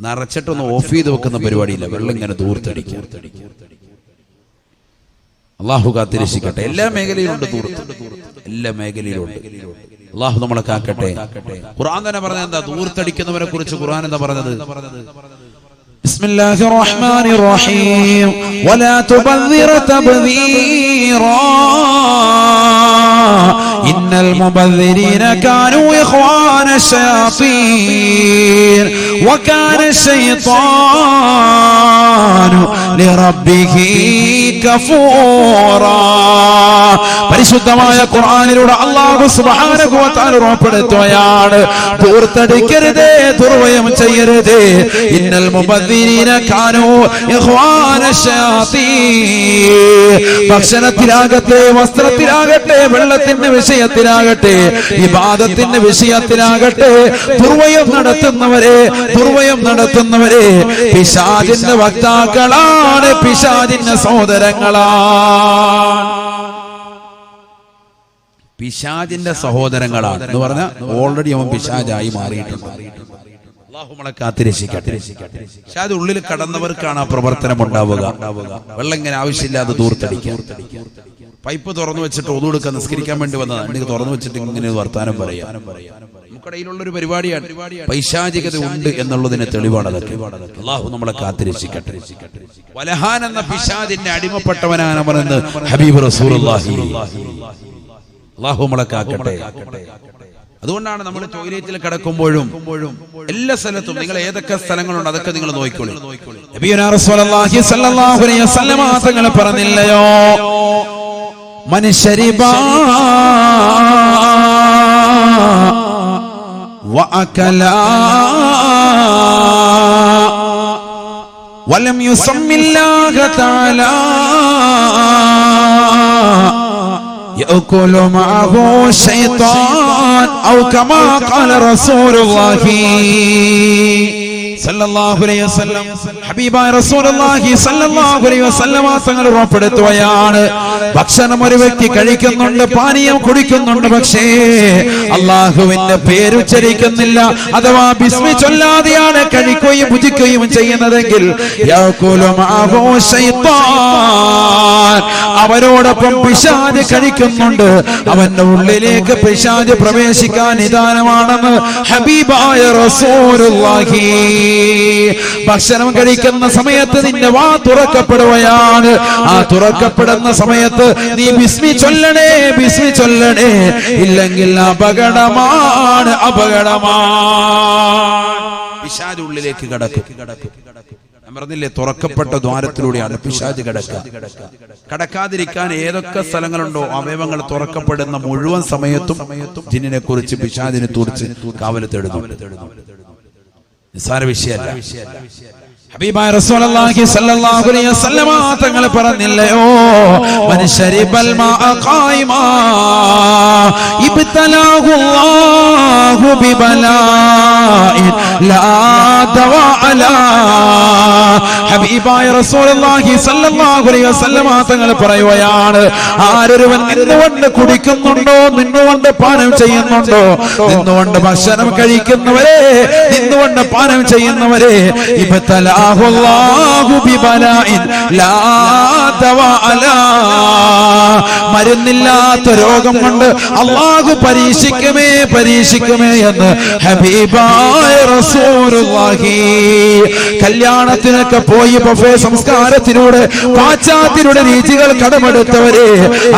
നിറച്ചിട്ടൊന്ന് ഓഫ് ചെയ്ത് വെക്കുന്ന പരിപാടിയില്ല. വെള്ളം ഇങ്ങനെ ദൂർത്തടിക്കുക. അള്ളാഹു കാത്തിരക്ഷിക്കട്ടെ. എല്ലാ മേഖലയിലുണ്ട് ദൂർത്ത്, എല്ലാ മേഖലയിലുണ്ട്. അള്ളാഹു നമ്മളെ കാക്കട്ടെ. ഖുർആൻ തന്നെ പറഞ്ഞത് എന്താ? ദൂർത്തടിക്കുന്നവരെ കുറിച്ച് ഖുർആൻ എന്താ പറഞ്ഞത്? ബിസ്മില്ലാഹിർ റഹ്മാനിർ റഹീം വലാ തുബദ്ദിർ തബ്ദീറാ ഇന്നൽ മുബദ്ദിരീന കാനൂ ഇഖ്വാന ശയാത്തീൻ വകാന ശൈത്വാനു ലിറബ്ബിഹി കഫൂറാ. പരിശുദ്ധമായ ഖുർആനിലൂടെ അല്ലാഹു സുബ്ഹാനഹു വ തആല ഉറപ്പെടുത്തുകയാണ്, ദൂർത്തടിക്കരുതേ, ദുർവ്യയം ചെയ്യരുതേ. ഇന്നൽ മുബദ്ദിരീന കാനൂ ഇഖ്വാന ശയാത്തീൻ. ഭക്ഷണത്തിലാകട്ടെ, വസ്ത്രത്തിലാകട്ടെ, വെള്ളത്തിന്റെ വിഷയത്തിലാകട്ടെ, ഇബാദത്തിന്റെ വിഷയത്തിലാകട്ടെ, ദുർവ്യയം നടത്തുന്നവരെ പിശാചിന്റെ വക്താക്കളാണ്, പിശാചിന്റെ സഹോദരങ്ങളാണ്. പിശാചിന്റെ സഹോദരങ്ങളാണ് എന്ന് പറഞ്ഞാൽ ഓൾറെഡി അവൻ പിശാചായി മാറിയിട്ടുണ്ട്. അല്ലാഹു നമ്മളെ കാത്തിരക്ഷിക്കട്ടെ. പിശാച് ഉള്ളിൽ കടന്നവർക്കാണ് ആ പ്രവർത്തനം ഉണ്ടാവുക. വെള്ളം ഇങ്ങനെ ആവശ്യമില്ലാതെ ദൂർത്തടിക്കുക. പൈപ്പ് തുറന്നു വെച്ചിട്ട് ഒതുകൊടുക്കാൻ നിസ്കരിക്കാൻ വേണ്ടി വന്നതാണ്, എനിക്ക് തുറന്നു വെച്ചിട്ട് ഇങ്ങനെ വർത്താനം പറയാം. നമുക്കിടയിലുള്ളൊരു പരിപാടിയാണ്. പൈശാചികത ഉണ്ട് എന്നുള്ളതിന് തെളിവാണ് അതൊക്കെ. അല്ലാഹു നമ്മളെ കാത്തിരക്ഷിക്കട്ടെ. വലഹാൻ എന്ന പിശാചിന്റെ അടിമപ്പെട്ടവനാണ് പറയുന്നത് ഹബീബ് റസൂലുള്ളാഹി. അല്ലാഹു നമ്മളെ കാക്കട്ടെ. അതുകൊണ്ടാണ് നമ്മൾ ടോയ്ലറ്റിൽ കിടക്കുമ്പോഴും എല്ലാ സ്ഥലത്തും, നിങ്ങൾ ഏതൊക്കെ സ്ഥലങ്ങളുണ്ട് അതൊക്കെ നിങ്ങൾ നോക്കിക്കോളൂ. നബിയുനാ റസൂലുള്ളാഹി സ്വല്ലല്ലാഹു അലൈഹി വസല്ലം തങ്ങൾ പറഞ്ഞില്ലയോ, മൻ ശരിബാ വഅകലാ വലം യുസമ്മില്ലാഹ തആലാ يأكل معه الشيطان أو كما قال رسول الله സല്ലല്ലാഹു അലൈഹി വസല്ലം. ഹബീബായ റസൂലുള്ളാഹി സല്ലല്ലാഹു അലൈഹി വസല്ലം തങ്ങൾ ഉറപ്പെടുത്തുകയാണ്, ഭക്ഷണം ഒരു വ്യക്തി കഴിക്കുന്നുണ്ട്, പാനീയം കുടിക്കുന്നുണ്ട്, പക്ഷേ അല്ലാഹുവിന്റെ പേരുച്ചരിക്കുന്നില്ല, അഥവാ ബിസ്മി ചൊല്ലാതെയാണ് കഴിക്കുകയും ഭുജിക്കുകയും ചെയ്യുന്നതെങ്കിൽ യഅകുലു മഅഹു ശൈത്താൻ, അവരോടൊപ്പം പിശാച് കഴിക്കുന്നുണ്ട്. അവന്റെ ഉള്ളിലേക്ക് പിശാച് പ്രവേശിക്കാൻ നിദാനമാണെന്ന് ഹബീബായ റസൂലുള്ളാഹി. ഭക്ഷണം കഴിക്കുന്ന സമയത്ത് നിന്റെ വാ തുറക്കപ്പെടുകയാണ്. ആ തുറക്കപ്പെടുന്ന സമയത്ത് നീ ബിസ്മി ചൊല്ലണേ, ബിസ്മി ചൊല്ലണേ, ഇല്ലെങ്കിൽ അപകടമാണ്, അപകടമാണ്. പിശാച് ഉള്ളിലേക്ക് കടക്കും. ഞാൻ പറഞ്ഞില്ലേ, തുറക്കപ്പെട്ട ദ്വാരത്തിലൂടെയാണ് പിശാച് കടക്കാതിരിക്കാൻ ഏതൊക്കെ സ്ഥലങ്ങളുണ്ടോ അവയവങ്ങൾ തുറക്കപ്പെടുന്ന മുഴുവൻ സമയത്തും ജിന്നിനെ കുറിച്ച്, പിശാചിനെ കുറിച്ച് കാവൽ തേടുന്നു. നിസ്സാര വിഷയമല്ല. ഹബീബായ റസൂലുള്ളാഹി സ്വല്ലല്ലാഹു അലൈഹി വസല്ലം തങ്ങൾ പറഞ്ഞില്ലയോ, മൻ ശരിബൽ മാഅ ഖായിമാ ഇബ്തലാഹു അല്ലാഹു ബിബലാഇൻ ലാ ദവാ അലാ. ഹബീബായ റസൂലുള്ളാഹി സ്വല്ലല്ലാഹു അലൈഹി വസല്ലം തങ്ങൾ പറയുകയാണ്, ആരൊരുവൻ നിന്നുകൊണ്ട് കുടിക്കുന്നുണ്ടോ, നിന്നുകൊണ്ട് പാനം ചെയ്യുന്നുണ്ടോ, നിന്നുകൊണ്ട് ഭക്ഷണം കഴിക്കുന്നവരെ, നിന്നുകൊണ്ട് പാനം ചെയ്യുന്നവരെ, ഇബ്തലാ മരുന്നില്ലാത്ത രോഗം കൊണ്ട് അല്ലാഹു പരീക്ഷിക്കുമേ, പരീക്ഷിക്കുമേ എന്ന് ഹബീബായ റസൂലുള്ളാഹി. കല്യാണത്തിനൊക്കെ പോയി ബഫേ സംസ്കാരത്തിലൂടെ പാശ്ചാത്യരുടെ രീതികൾ കടമെടുത്തവരെ,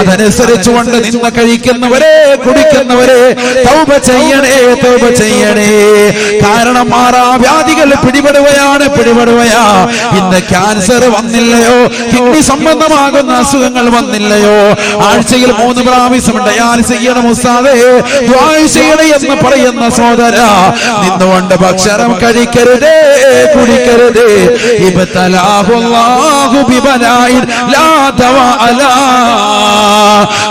അതനുസരിച്ചുകൊണ്ട് നിന്ന് കഴിക്കുന്നവരെ, കുടിക്കുന്നവരെ, തൗബ ചെയ്യണേ, തൗബ ചെയ്യണേ. കാരണം മാറാവ്യാധികൾ പിടിപെടുകയാണ്, പിടിപെടുകയാ. ഇന്ന് ക്യാൻസർ വന്നില്ലയോ, കിഡ്നി സംബന്ധമാകുന്ന അസുഖങ്ങൾ വന്നില്ലയോ, ആഴ്ചയിൽ 3 പ്രാവശ്യം ഡയാലിസിസ് ചെയ്യണം ഉസ്താദേ, ദുആ ചെയ്യണേ എന്ന് പറയുന്ന സഹോദര, നിന്നുകൊണ്ട് ഭക്ഷണം കഴിക്കരുതേ, കുടിക്കരുതേ. ഇബ്തലാഹു അല്ലാഹു ബിബലാഇൻ ലാ ദവാ അലാ.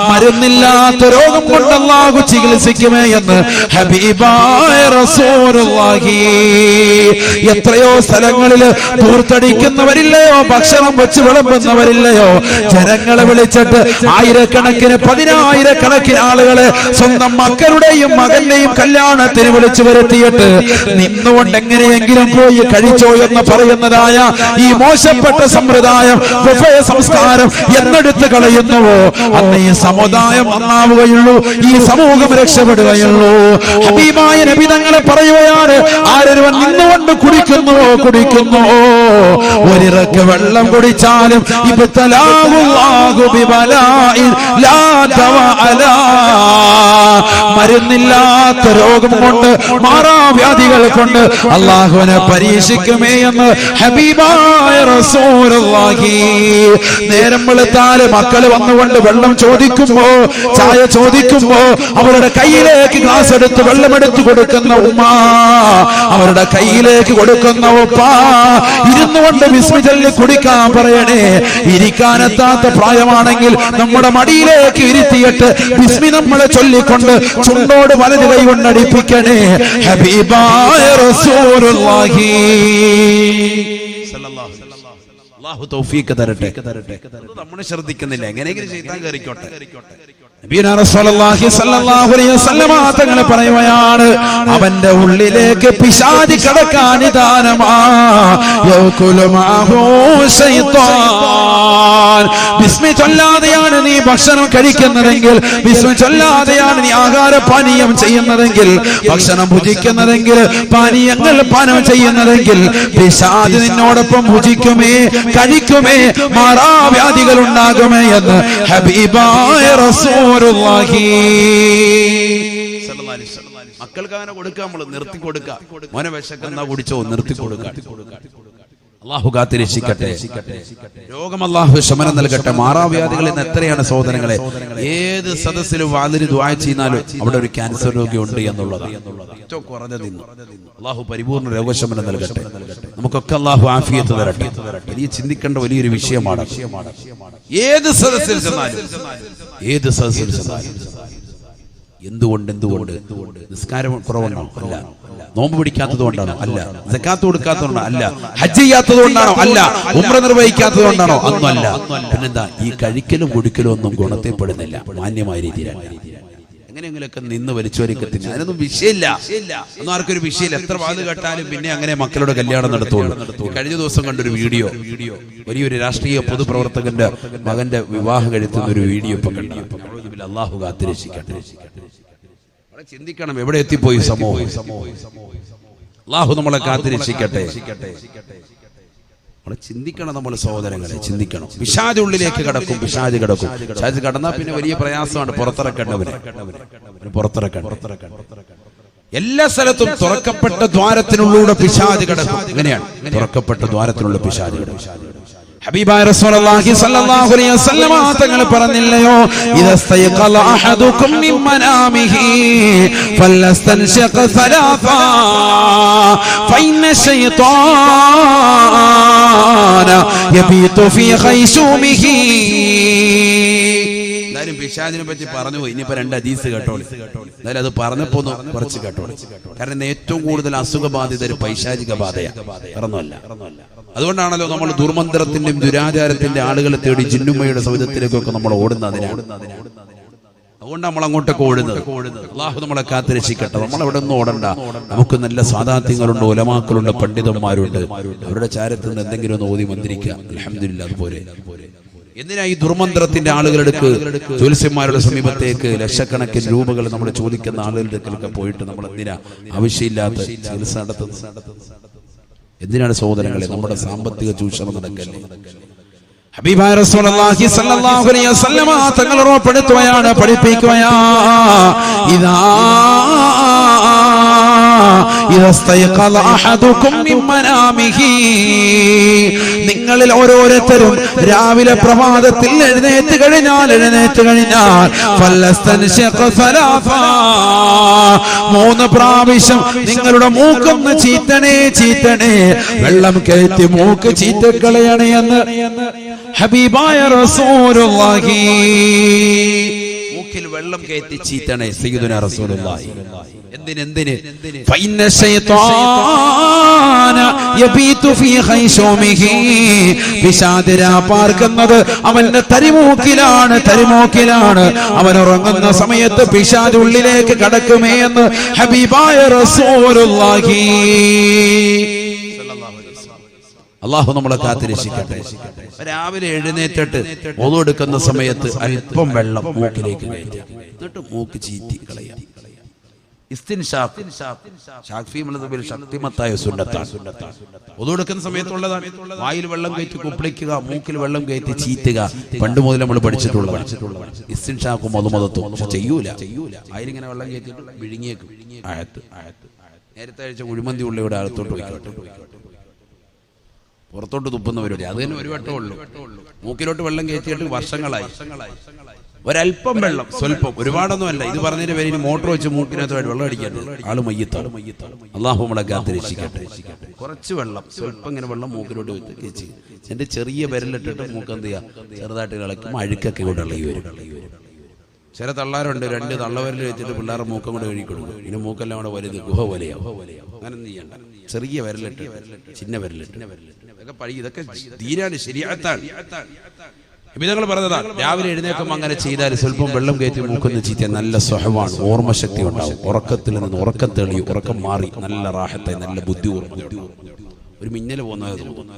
മരുന്നില്ലാത്ത രോഗം കൊണ്ട് അല്ലാഹു ചികിത്സിക്കുമേ എന്ന് ഹബീബായ റസൂലുള്ളാഹി. എത്രയോ സ്ഥലങ്ങളിൽ പൂർത്തടിക്കുന്നവരില്ലയോ, ഭക്ഷണം വെച്ച് വിളമ്പുന്നവരില്ലയോ, ജനങ്ങളെ വിളിച്ചിട്ട് ആയിരക്കണക്കിന് പതിനായിരക്കണക്കിന് ആളുകളെ സ്വന്തം മക്കളുടെയും മകന്റെയും കല്യാണത്തിന് വിളിച്ചു വരുത്തിയിട്ട് നിന്നുകൊണ്ട് എങ്ങനെയെങ്കിലും പോയി കഴിച്ചോ എന്ന് പറയുന്നതായ ഈ മോശപ്പെട്ട സമ്പ്രദായം, ബുഫേ സംസ്കാരം എന്നെടുത്ത് കളയുന്നുവോ അന്ന് ഈ സമുദായം നന്നാവുകയുള്ളൂ, ഈ സമൂഹം രക്ഷപ്പെടുകയുള്ളൂ. ഹബീബായ നബി തങ്ങളെ പറയുകയാണ്, ആരൊരുവൻ നിന്നുകൊണ്ട് കുടിക്കുന്നുവോ ഒരിറക്ക് വെള്ളം കുടിച്ചാലും മരുന്നില്ലാത്ത രോഗം കൊണ്ട്, മാറാവ്യാധികൾ കൊണ്ട് അല്ലാഹുവിനെ പരീക്ഷിക്കുമേ എന്ന് ഹബീബായ റസൂലുള്ളാഹി. നേരം വെളുത്താല് മക്കള് വന്നുകൊണ്ട് വെള്ളം ചോദിക്കുമ്പോ, ചായ ചോദിക്കുമ്പോ അവരുടെ കയ്യിലേക്ക് ഗ്ലാസ് എടുത്ത് വെള്ളമെടുത്ത് കൊടുക്കുന്ന ഉമ്മ, അവരുടെ കയ്യിലേക്ക് കൊടുക്കുന്ന ഉപ്പ ഇരുന്നു കൊണ്ട് ബിസ്മി ചൊല്ലി കുടിക്കാൻ പറയണേ. ഇരിക്കാനെത്താത്ത പ്രായമാണെങ്കിൽ നമ്മുടെ മടിയിലേക്ക് ഇരുത്തിയിട്ട് ബിസ്മി നമ്മളെ ചൊല്ലിക്കൊണ്ട് ചുണ്ടോട് വലത് കൈ കൊണ്ടടിപ്പിക്കണേ. ഹബീബായ റസൂലുള്ളാഹി അല്ലാഹു തൗഫീഖ് തരട്ടെ. നമ്മൾ ശ്രദ്ധിക്കുന്നില്ല, എങ്ങനെയെങ്കിലും ശൈത്താൻ കയറിക്കോട്ടെ. നബിയുനാ റസൂലുള്ളാഹി സ്വല്ലല്ലാഹു അലൈഹി വസല്ലം തങ്ങൾ പറയുകയാണ്, അവന്റെ ഉള്ളിലേക്ക് പിശാച് കടക്കാൻ നിദാനമാ. യൗകുലു മാഹു ശൈത്താൻ. ബിസ്മി ചൊല്ലാതെയാണ് നീ ഭക്ഷണം കഴിക്കുന്നതെങ്കിൽ, ബിസ്മി ചൊല്ലാതെയാണ് നീ ആഹാരപാനീയം ചെയ്യുന്നതെങ്കിൽ, ഭക്ഷണം ഭുജിക്കുന്നതെങ്കിൽ, പാനീയങ്ങൾ പാനം ചെയ്യുന്നതെങ്കിൽ പിശാച് നിന്നോടൊപ്പം ഭുജിക്കുമേ, കഴിക്കുമേ, മാറാവ്യാധികൾ ഉണ്ടാകുമേ എന്ന് ഹബീബായ റസൂലുള്ളാഹി. മക്കൾക്ക് അങ്ങനെ കൊടുക്കുക, നമ്മൾ നിർത്തി കൊടുക്കുക. മോനെ വിശക്കുന്ന കുടിച്ചോ, നിർത്തി കൊടുക്കുക. അല്ലാഹു കാത്തിരക്ഷിക്കട്ടെ. രോഗം അല്ലാഹു ശമനം നൽകട്ടെ. മാറാവ്യാധികളിൽ നിന്ന് എത്രയാണ് സഹോദരങ്ങളെ, ഏത് സദസ്സിലും വാതിൽ ദുആ ചെയ്യുന്നാലും അവിടെ ഒരു ക്യാൻസർ രോഗി ഉണ്ട് എന്നുള്ളതാണ് ഏറ്റവും കുറഞ്ഞതിന്ന്. അല്ലാഹു പരിപൂർണ്ണ രോഗശമനം നൽകട്ടെ. നമുക്കൊക്കെ അല്ലാഹു ആഫിയത്ത് തരട്ടെ. വലിയ ചിന്തിക്കേണ്ട വലിയൊരു വിഷയമാണ്. ഏത് സദസ്സിൽ ചെന്നാലും എന്തുകൊണ്ട് നിസ്കാരം കുറവുണ്ടോ? അല്ല. നോമ്പ് പിടിക്കാത്തത് കൊണ്ടാണോ? അല്ല. സക്കാത്ത് കൊടുക്കാത്തതുകൊണ്ടാണോ? അല്ല. ഹജ്ജ് ചെയ്യാത്തത് കൊണ്ടാണോ? അല്ല. ഉംറ നിർവഹിക്കാത്തത് കൊണ്ടാണോ? അല്ല. പിന്നെന്താ? ഈ കഴിക്കലും കുടിക്കലും ഒന്നും ഗുണത്തിൽപ്പെടുന്നില്ല. മാന്യമായ രീതിയിലാണ്. എങ്ങനെയെങ്കിലൊക്കെ നിന്ന് വലിച്ചോരിക്കത്തിന് അതിനൊന്നും വിഷയമില്ല, ഒന്നും ആർക്കൊരു വിഷയമില്ല. എത്ര വാത് കേട്ടാലും പിന്നെ അങ്ങനെ മക്കളുടെ കല്യാണം നടത്തുള്ളൂ. കഴിഞ്ഞ ദിവസം കണ്ടൊരു വീഡിയോ, വലിയൊരു രാഷ്ട്രീയ പൊതുപ്രവർത്തകന്റെ മകന്റെ വിവാഹം കഴിത്തുന്ന ഒരു വീഡിയോ ഇപ്പൊ കണ്ടു. അല്ലാഹു കാത്തിരക്ഷിക്കട്ടെ. ചിന്തിക്കണം എവിടെ എത്തിപ്പോയി സമൂഹം. അല്ലാഹു നമ്മളെ കാത്തിരക്ഷിക്കട്ടെ. ചിന്തിക്കണം, നമ്മൾ സഹോദരങ്ങളെ ചിന്തിക്കണം. പിശാച് ഉള്ളിലേക്ക് കടക്കും, പിശാച് കടന്നാൽ പിന്നെ വലിയ പ്രയാസമാണ് പുറത്തിറക്കേണ്ടവരെ. എല്ലാ സ്ഥലത്തും തുറക്കപ്പെട്ട ദ്വാരത്തിനുള്ളിലൂടെ പിശാച് കടക്കും. എങ്ങനെയാണ് തുറക്കപ്പെട്ട ദ്വാരത്തിനുള്ള പിശാച്? ഹബീബായ റസൂലുള്ളാഹി സ്വല്ലല്ലാഹു അലൈഹി വസല്ലം തങ്ങൾ പറഞ്ഞില്ലയോ, ഇദസ്തയഖല അഹദുകും മിൻ മനാമിഹി ഫലസ്തൻശഖ സലാഫ ഫഇന്ന ശൈത്വാന യബീതു ഫീ ഖൈശൂമിഹി. എന്തായാലും പിശാചിനെ പറ്റി പറഞ്ഞു. ഇനിയിപ്പോ രണ്ട് ഹദീസ് കേട്ടോളി. എന്തായാലും അത് പറഞ്ഞപ്പോ കുറച്ച് കേട്ടോളി. കാരണം ഏറ്റവും കൂടുതൽ അസുഖബാധിതർ പൈശാചിക ബാധയാണ്, വേറൊന്നുമല്ല. അതുകൊണ്ടാണല്ലോ നമ്മൾ ദുർമന്ത്രത്തിന്റെയും ദുരാചാരത്തിന്റെ ആളുകളെ തേടി ജിന്നുമ്മയുടെ സൗദത്തിലേക്കൊക്കെ നമ്മൾ ഓടുന്നതിനാണ്. അതുകൊണ്ട് നമ്മൾ അങ്ങോട്ടൊക്കെ ഓടുന്നത്. അല്ലാഹു നമ്മളെ കാത്തിരക്ഷിക്കട്ടെ. നമ്മൾ എവിടെ ഒന്നും ഓടണ്ട. നമുക്ക് നല്ല സാദാത്യങ്ങളുണ്ട്, ഉലമാക്കളുണ്ട്, പണ്ഡിതന്മാരുണ്ട്. അവരുടെ ചാരത്ത് നിന്ന് എന്തെങ്കിലും ഒന്ന് ഓതി മന്ത്രിക്കുക. അൽഹംദുലില്ലാ. അതുപോലെ എന്തിനാ ഈ ദുർമന്ത്രത്തിന്റെ ആളുകളെടുക്ക്, ജ്യോത്സ്യന്മാരുടെ സമീപത്തേക്ക് ലക്ഷക്കണക്കിന് രൂപകൾ നമ്മൾ ചോദിക്കുന്ന ആളുകളുടെ അടുക്കലൊക്കെ പോയിട്ട് നമ്മൾ എന്തിനാ ആവശ്യമില്ലാത്ത ചികിത്സ നടത്തുന്നത്? എന്തിനാണ് സഹോദരങ്ങളെ? നമ്മുടെ സാമ്പത്തിക ചൂഷണം നടക്കല്ലേ? ഹബീബായ റസൂലുള്ളാഹി സ്വല്ലല്ലാഹു അലൈഹി വസല്ലം തങ്ങൾ ഉറപ്പെടുത്തുകയാണ്, പഠിപ്പിക്കുകയാ. ഇദാ ഇദസ്തയഖല അഹദുകും മിൻ മനാമിഹി. നിങ്ങളിൽ ഓരോരുത്തരും രാവിലെ പ്രഭാതത്തിൽ എഴുന്നേറ്റ് കഴിഞ്ഞാൽ ഫലസ്തൻശഖ സലാഫ, 3 പ്രാവശ്യം നിങ്ങളുടെ മൂക്കൊന്ന് ചീറ്റണേ, വെള്ളം കയറ്റി മൂക്ക് ചീറ്റക്കളയണേ എന്ന് ഹബീബായ റസൂലുള്ളാഹി. മൂക്കിൽ വെള്ളം കയറ്റി ചീത്തണേ സയ്യിദുനാ റസൂലുള്ളാഹി. എന്തിന് ഫഇന്ന ശൈത്വാന യബീതു ഫീ ഖൈശൂമിഹി. പിശാച് പാർക്കുന്നത് അവന്റെ തരിമൂക്കിലാണ്. അവൻ ഉറങ്ങുന്ന സമയത്ത് പിശാച് ഉള്ളിലേക്ക് കടക്കുമേ എന്ന് ഹബീബായ റസൂലുള്ളാഹി. അല്ലാഹു നമ്മളെ കാത്തിരക്ഷിക്കട്ടെ. രാവിലെ എഴുന്നേറ്റിട്ട് wudu എടുക്കുന്ന സമയത്ത് അല്പം വെള്ളം മൂക്കിലേക്ക് കയറ്റുക, എന്നിട്ട് മൂക്ക് ചീറ്റി കളയുക. ഇസ്തിൻഷാഖ് ഷാഫി മദ്ഹബിൽ ശക്തിമത്തായ സുന്നത്താണ്. wudu എടുക്കുന്ന സമയത്തുള്ളതാണ്. വായിൽ വെള്ളം കയറ്റി കുപ്പിളിക്കുക, മൂക്കിൽ വെള്ളം കയറ്റി ചീറ്റുക. പണ്ട് മുതൽ നമ്മൾ പഠിച്ചിട്ടുള്ളതാണ് ഇസ്തിൻഷാഖും മധുമദത്തും. പക്ഷെ ചെയ്യൂല. വായിലിങ്ങനെ വെള്ളം കയറ്റിട്ട് വിഴുങ്ങിയേക്കും. നേരത്തെ അയച്ച കുഴിമന്തി ഉള്ളിയുടെ അകത്തോട്ട് പോയിക്കോട്ടെ, പുറത്തോട്ട് തുപ്പുന്നവരുടെ അത് തന്നെ ഒരു വട്ടമേ ഉള്ളൂ. മൂക്കിലോട്ട് വെള്ളം കയറ്റിയിട്ട് വർഷങ്ങളായി. ഒരല്പം വെള്ളം, സ്വല്പം, ഒരുപാടൊന്നുമല്ല. ഇത് പറഞ്ഞതിന് പേര് മോട്ടോർ വെച്ച് മൂക്കിനകത്തായിട്ട് വെള്ളം അടിക്കാറുണ്ട്. ആള് മയ്യത്താണ്. അല്ലാഹു നമ്മളെ കാത്തിരക്ഷിക്കട്ടെ. കുറച്ച് വെള്ളം, സ്വല്പം ഇങ്ങനെ വെള്ളം മൂക്കിലോട്ട് വെച്ച് എന്റെ ചെറിയ വിരലിട്ടിട്ട് മൂക്ക് എന്ത് ചെയ്യുക, ചെറുതായിട്ട് കളയ്ക്കുമ്പോൾ അഴുക്കൊക്കെ കൂടെ ഇളകി വരും. ചില തള്ളാരുണ്ട്, 2 തള്ളവരൽ വെച്ചിട്ട് പിള്ളേരുടെ മൂക്കം കൊണ്ട് കഴുകി കൊടുക്കും. ഇനി മൂക്കെല്ലാം കൂടെ വലുത് ഗുഹ പോലെയാവും. അങ്ങനെ എന്ത് ചെയ്യണ്ട, ചെറിയ വിരലിട്ട്, ചിന്ന വിരലിട്ട് ഇതൊക്കെ ദീനാണ്, ശരീഅത്താണ്. നബിതങ്ങൾ പറഞ്ഞതാണ്, രാവിലെ എഴുന്നേൽക്കുമ്പോൾ അങ്ങനെ ചെയ്താൽ സ്വല്പം വെള്ളം കയറ്റി മൂക്കുന്ന ചീത്ത നല്ല സ്വഹമാണ്, ഓർമ്മശക്തി ഉണ്ടാവും. ഉറക്കത്തിൽ നിന്ന് ഉറക്കം തെളിയും, ഉറക്കം മാറി നല്ല റാഹത്തായി, നല്ല ബുദ്ധി ഒരു മിന്നൽ പോകുന്നത് തോന്നുന്നു.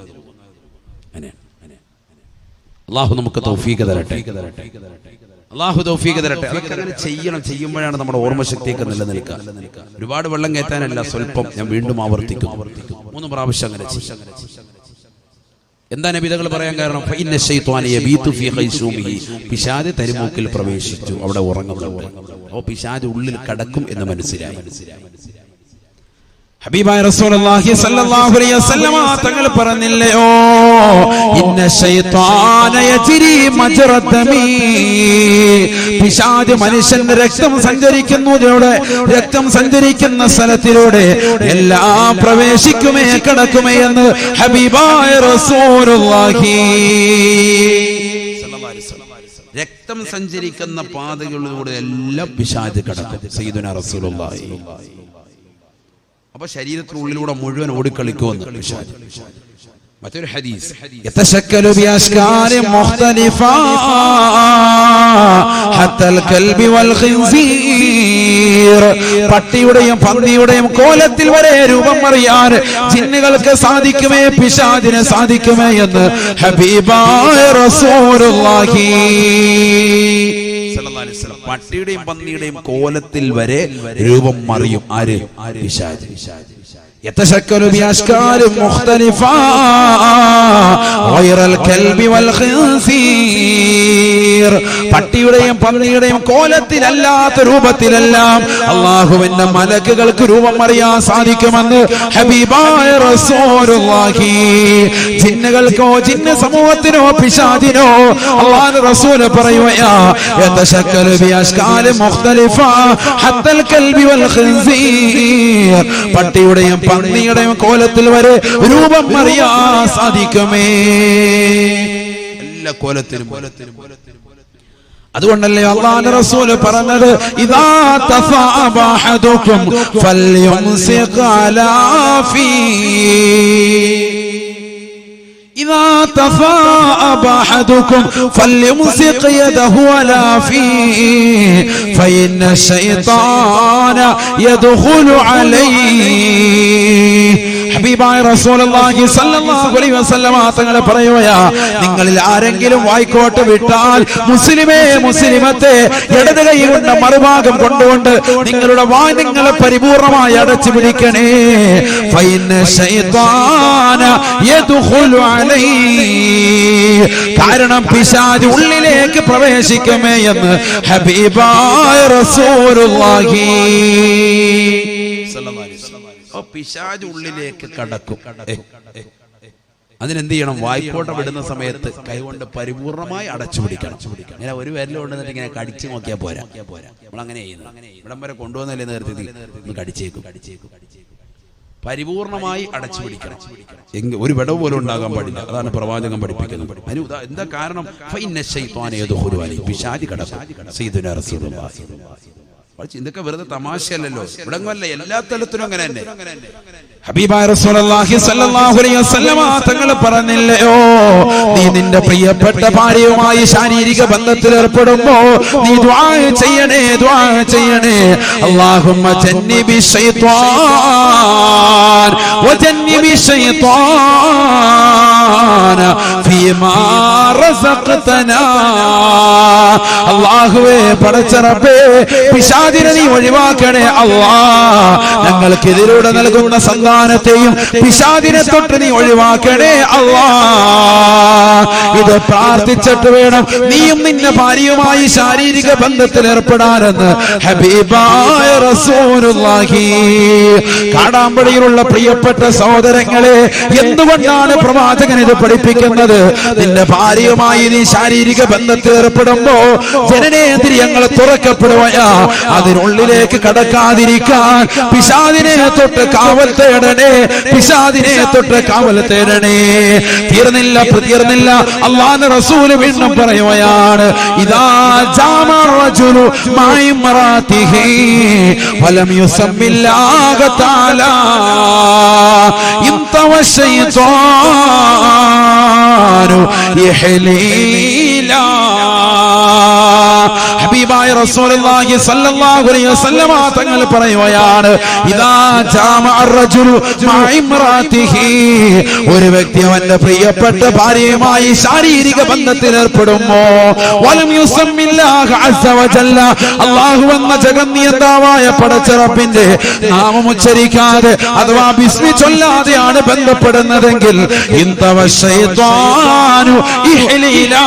അല്ലാഹു നമുക്ക് തൗഫീഖ് തരട്ടെ. അതൊക്കെ അങ്ങനെ ചെയ്യണം. ചെയ്യുമ്പോഴാണ് നമ്മുടെ ഓർമ്മശക്തിയൊക്കെ നിലനിൽക്കുക. ഒരുപാട് വെള്ളം കയറ്റാനല്ല, സ്വല്പം. ഞാൻ വീണ്ടും ആവർത്തിക്കും, 3 പ്രാവശ്യം അങ്ങനെ ചെയ്യും. എന്താ നബിതകൾ പറയാൻ കാരണം? ഫഇന്ന ശൈത്വാന യബീതു ഫീ ഖൈശൂമിഹി. പിശാച് തരിമൂക്കിൽ പ്രവേശിച്ചു, അവിടെ ഉറങ്ങുന്നുണ്ട്. അപ്പോൾ പിശാച് ഉള്ളിൽ കടക്കും എന്ന് മനസ്സിലായി. ഹബീബായ റസൂലുള്ളാഹി സ്വല്ലല്ലാഹു അലൈഹി വസല്ലമ തങ്ങൾ പറഞ്ഞില്ലയോ, ഇന്ന ശൈത്വാന യജ്രി മജ്റദമി. പിശാച് മനുഷ്യന്റെ രക്തം സഞ്ചരിക്കുന്ന സ്ഥലത്തിലൂടെ എല്ലാം പ്രവേശിക്കുമേ, കടക്കുമേ എന്ന് ഹബീബായ റസൂലുള്ളാഹി. രക്തം സഞ്ചരിക്കുന്ന പാതകളിലൂടെ എല്ലാം പിശാച് കടക്കും. സയ്യിദുനാ റസൂലുള്ളാഹി. അപ്പൊ ശരീരത്തിനുള്ളിലൂടെ മുഴുവൻ ഓടിക്കളിക്കുമെന്ന് പിശാച്. മറ്റൊരു ഹദീസ്, യതശക്കലു ബിഅശ്കാരി മുഖ്തലിഫാ ഹത്തൽ കൽബി വൽ ഖിൻസീർ. പട്ടിയുടെയും പന്നിയുടെയും കോലത്തിൽ വരെ രൂപം അറിയാൻ ജിന്നുകൾക്ക് സാധിക്കുമേ, പിശാചിന് സാധിക്കുമേ എന്ന് ഹബീബായ റസൂലുള്ളാഹി. പട്ടിയുടെയും പന്നിയുടെയും കോലത്തിൽ വരെ രൂപം മറിയും. ആര്? പിശാച്. يتشكل بأشكال مختلفة غير الكلب والخنزير. പട്ടിയുടെയും പന്നിയുടെയും കോലത്തിലല്ലാത്ത രൂപത്തിലെല്ലാം അല്ലാഹുവിന്റെ മലക്കുകൾക്ക് രൂപം അറിയാൻ സാധിക്കുമെന്ന് ഹബീബായ റസൂലുള്ളാഹി. ജിന്നുകൾക്കോ, ജിന്ന് സമൂഹത്തിനോ, പിശാചിനോ അല്ലാഹുവിന്റെ റസൂൽ പറയുകയാ, യതശക്കലു ബിഅശ്കാലി മുഖ്തലിഫ ഹത്തൽ കൽബി വൽ ഖിൻസീർ. പട്ടിയുടെയും പന്നിയുടെയും കോലത്തിൽ വരെ രൂപം അറിയാൻ സാധിക്കുമേ, എല്ലാ കോലത്തിലും. അതുകൊണ്ടല്ലേ അല്ലാഹുവിന്റെ റസൂൽ പറഞ്ഞത്, ഇദാ തഫഅബ അഹദുകും ഫൽയുംസിഖ് അലാ ഫീ. إذا تفاءب أحدكم فليمسك يده على فيه فإن الشيطان يدخل عليه. ഹബീബായ റസൂലുള്ളാഹി സ്വല്ലല്ലാഹു അലൈഹി വസല്ലമ തങ്ങൾ പറയുകയാ, നിങ്ങളിൽ ആരെങ്കിലും വായ്ക്കോട്ട് വിട്ടാൽ മുസ്ലിമത്തെ ഇടത് കൈ കൊണ്ട് മറുഭാഗം കൊണ്ടുകൊണ്ട് നിങ്ങളുടെ വായ് നിങ്ങളെ പരിപൂർണമായി അടച്ചു പിടിക്കണേ. ഫഇന്ന ശൈത്താന യദ്ഖുലു അലൈഹി. കാരണം പിശാച് ഉള്ളിലേക്ക് പ്രവേശിക്കുമേ എന്ന് ഹബീബായ റസൂലുള്ളാഹി സ്വല്ലല്ലാഹു അലൈഹി വസല്ലം. പിശാച് ഉള്ളിലേക്ക് കടക്കും. അതിനെന്ത് ചെയ്യണം? വായ്പോട്ട വിടുന്ന സമയത്ത് കൈകൊണ്ട് പരിപൂർണമായി അടച്ചു പിടിക്കണം. ഇങ്ങനെ ഒരു വിരൽ കൊണ്ടുവന്നിട്ട് ഇങ്ങനെ കടിച്ചു നോക്കിയാൽ പോരാ. നമ്മൾ അങ്ങനെ ചെയ്യുന്നു. ഇവിടം വരെ കൊണ്ടുവന്നല്ലേ നേരത്തെ ഒന്ന് കടിച്ചേക്കും. പരിപൂർണമായി അടച്ചു പിടിക്കണം. ഒരു വിടവ് പോലും ഉണ്ടാകാൻ പാടില്ല. അതാണ് പ്രവാചകൻ പഠിപ്പിക്കുന്നത്. എന്താ കാരണം? പിശാച് കടക്കും. സയ്യിദുനാ റസൂലുള്ളാഹി. ഇതൊക്കെ വെറുതെ തമാശയല്ലല്ലോ, ഇവിടങ്ങല്ല, എല്ലാ തലത്തിലും അങ്ങനെ തന്നെ. ഹബീബായ റസൂലുള്ളാഹി സ്വല്ലല്ലാഹു അലൈഹി വസല്ലമ തങ്ങൾ പറഞ്ഞില്ലയോ, നീ നിന്റെ പ്രിയപ്പെട്ട ഭാര്യയുമായി ശാരീരിക ബന്ധത്തിൽ ഏർപ്പെടുമ്പോ നീ ദുആ ചെയ്യണേ, ദുആ ചെയ്യണേ. അല്ലാഹുമ്മ ജന്നിബി ശൈത്വാൻ വജന്നിബി ശൈത്വാന ഫീമാ റസഖ്തനാ. അല്ലാഹുവേ, പടച്ച റബ്ബേ, പിശാചിനെ നീ ഒഴിവാക്കണേ അല്ലാഹ്. ഞങ്ങൾക്ക് ഇതിലൂടെ നൽകുന്ന സന്താനത്തെയും പിശാചിനെ തൊട്ട് നീ ഒഴിവാക്കണേ അല്ലാഹ്. ഇത് പ്രാർത്ഥിച്ചിട്ട് വേണം നീയും നിന്റെ ഭാര്യയുമായി ശാരീരിക ബന്ധത്തിൽ ഏർപ്പെടാനെന്ന് ഹബീബായ റസൂലുള്ളാഹി. കാടാമ്പടിയിലുള്ള പ്രിയപ്പെട്ട സഹോദരങ്ങളെ, എന്തുകൊണ്ടാണ് പ്രവാചകൻ ഇത് പഠിപ്പിക്കുന്നത്? നിന്റെ ഭാര്യയുമായി നീ ശാരീരിക ബന്ധത്തിൽ ഏർപ്പെടുമ്പോ ജനനേന്ദ്രിയങ്ങൾ തുറക്കപ്പെടുകയാ. അതിനുള്ളിലേക്ക് കടക്കാതിരിക്കാൻ പിശാചിനെ തൊട്ട് കാവൽ തേടണേ, പിശാചിനെ തൊട്ട് കാവൽ തേടണേ. തീർന്നില്ല. അല്ലാഹുവിന്റെ റസൂൽ വീണ്ടും പറയുകയാണ്, ഇദാ ജാമഅ റജുലു മഅഇമറാതിഹി വലം യുസമ്മില്ലാഹ തആല ഇൻതവ ശൈത്വാനു യഹ്ലീലാ. ഹബീബായ റസൂലുള്ളാഹി സ്വല്ലല്ലാഹു അലൈഹി വസല്ലമ തങ്ങൾ പറയുകയാണ്, ഇദാ ജാമഅ റജുലു മഅഇമറാതിഹി, ഒരു വ്യക്തി അവന്റെ പ്രിയപ്പെട്ട ഭാര്യയുമായി ശാരീരിക ബന്ധത്തിൽ ഏർപ്പെടുമ്പോ വലം യുസമ്മില്ലാഹ അസ്സ വജല്ല, അല്ലാഹു എന്ന ജഗന്നിയന്താവായ പടച്ച റബ്ബിന്റെ നാമം ഉച്ചരിക്കാതെ അഥവാ ബിസ്മി ചൊല്ലാതെയാണ് ബന്ധപ്പെടുന്നതെങ്കിൽ ഇൻതവ ശൈത്വാനു ഇഹ്ലീലാ.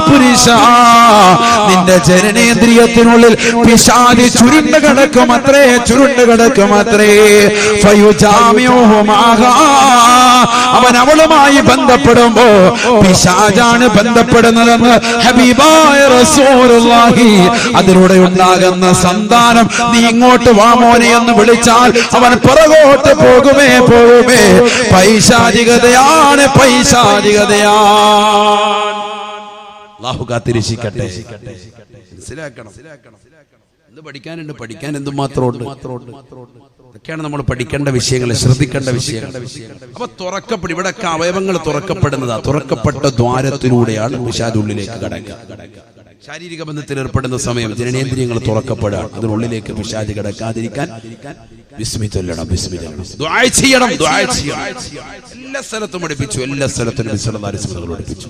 പുരുഷ, നിന്റെ ജനനേന്ദ്രിയത്തിനുള്ളിൽ പിശാച് ചുരുണ്ട് കിടക്കുമത്രേ. അവൻ അവളുമായി ബന്ധപ്പെടുമ്പോ പിശാചാണ് ബന്ധപ്പെടുന്നതെന്ന് ഹബീബായ റസൂലുള്ളാഹി. അതിലൂടെ ഉണ്ടാകുന്ന സന്താനം നീ ഇങ്ങോട്ട് വാ മോനെ എന്ന് വിളിച്ചാൽ അവൻ പുറകോട്ട് പോകുമേ. പൈശാചികതയാണ്. അല്ലാഹു കാത്തിരക്ഷിക്കട്ടെ. മനസ്സിലാക്കണം. എന്ത് പഠിക്കാനുണ്ട്, പഠിക്കാൻ എന്തുമാത്രമുണ്ട്. ഇതൊക്കെയാണ് നമ്മൾ പഠിക്കേണ്ട വിഷയങ്ങൾ, ശ്രദ്ധിക്കേണ്ട വിഷയങ്ങൾ. അപ്പൊ തുറക്കപ്പെടും, ഇവിടെയൊക്കെ അവയവങ്ങൾ തുറക്കപ്പെടുന്നതാ. തുറക്കപ്പെട്ട ദ്വാരത്തിലൂടെയാണ് പിശാച് ഉള്ളിലേക്ക് കടക്കുക. ശാരീരിക ബന്ധത്തിൽ ഏർപ്പെടുന്ന സമയം ജനനേന്ദ്രിയങ്ങൾ തുറക്കപ്പെടാൻ, അതിനുള്ളിലേക്ക് പിശാച് കടക്കാതിരിക്കാൻ ബിസ്മി ചൊല്ലണം, ദുആ ചെയ്യണം. എല്ലാ സ്ഥലത്തും പഠിപ്പിച്ചു, എല്ലാ സ്ഥലത്തും നബി സല്ലല്ലാഹു അലൈഹി വസല്ലം പഠിപ്പിച്ചു.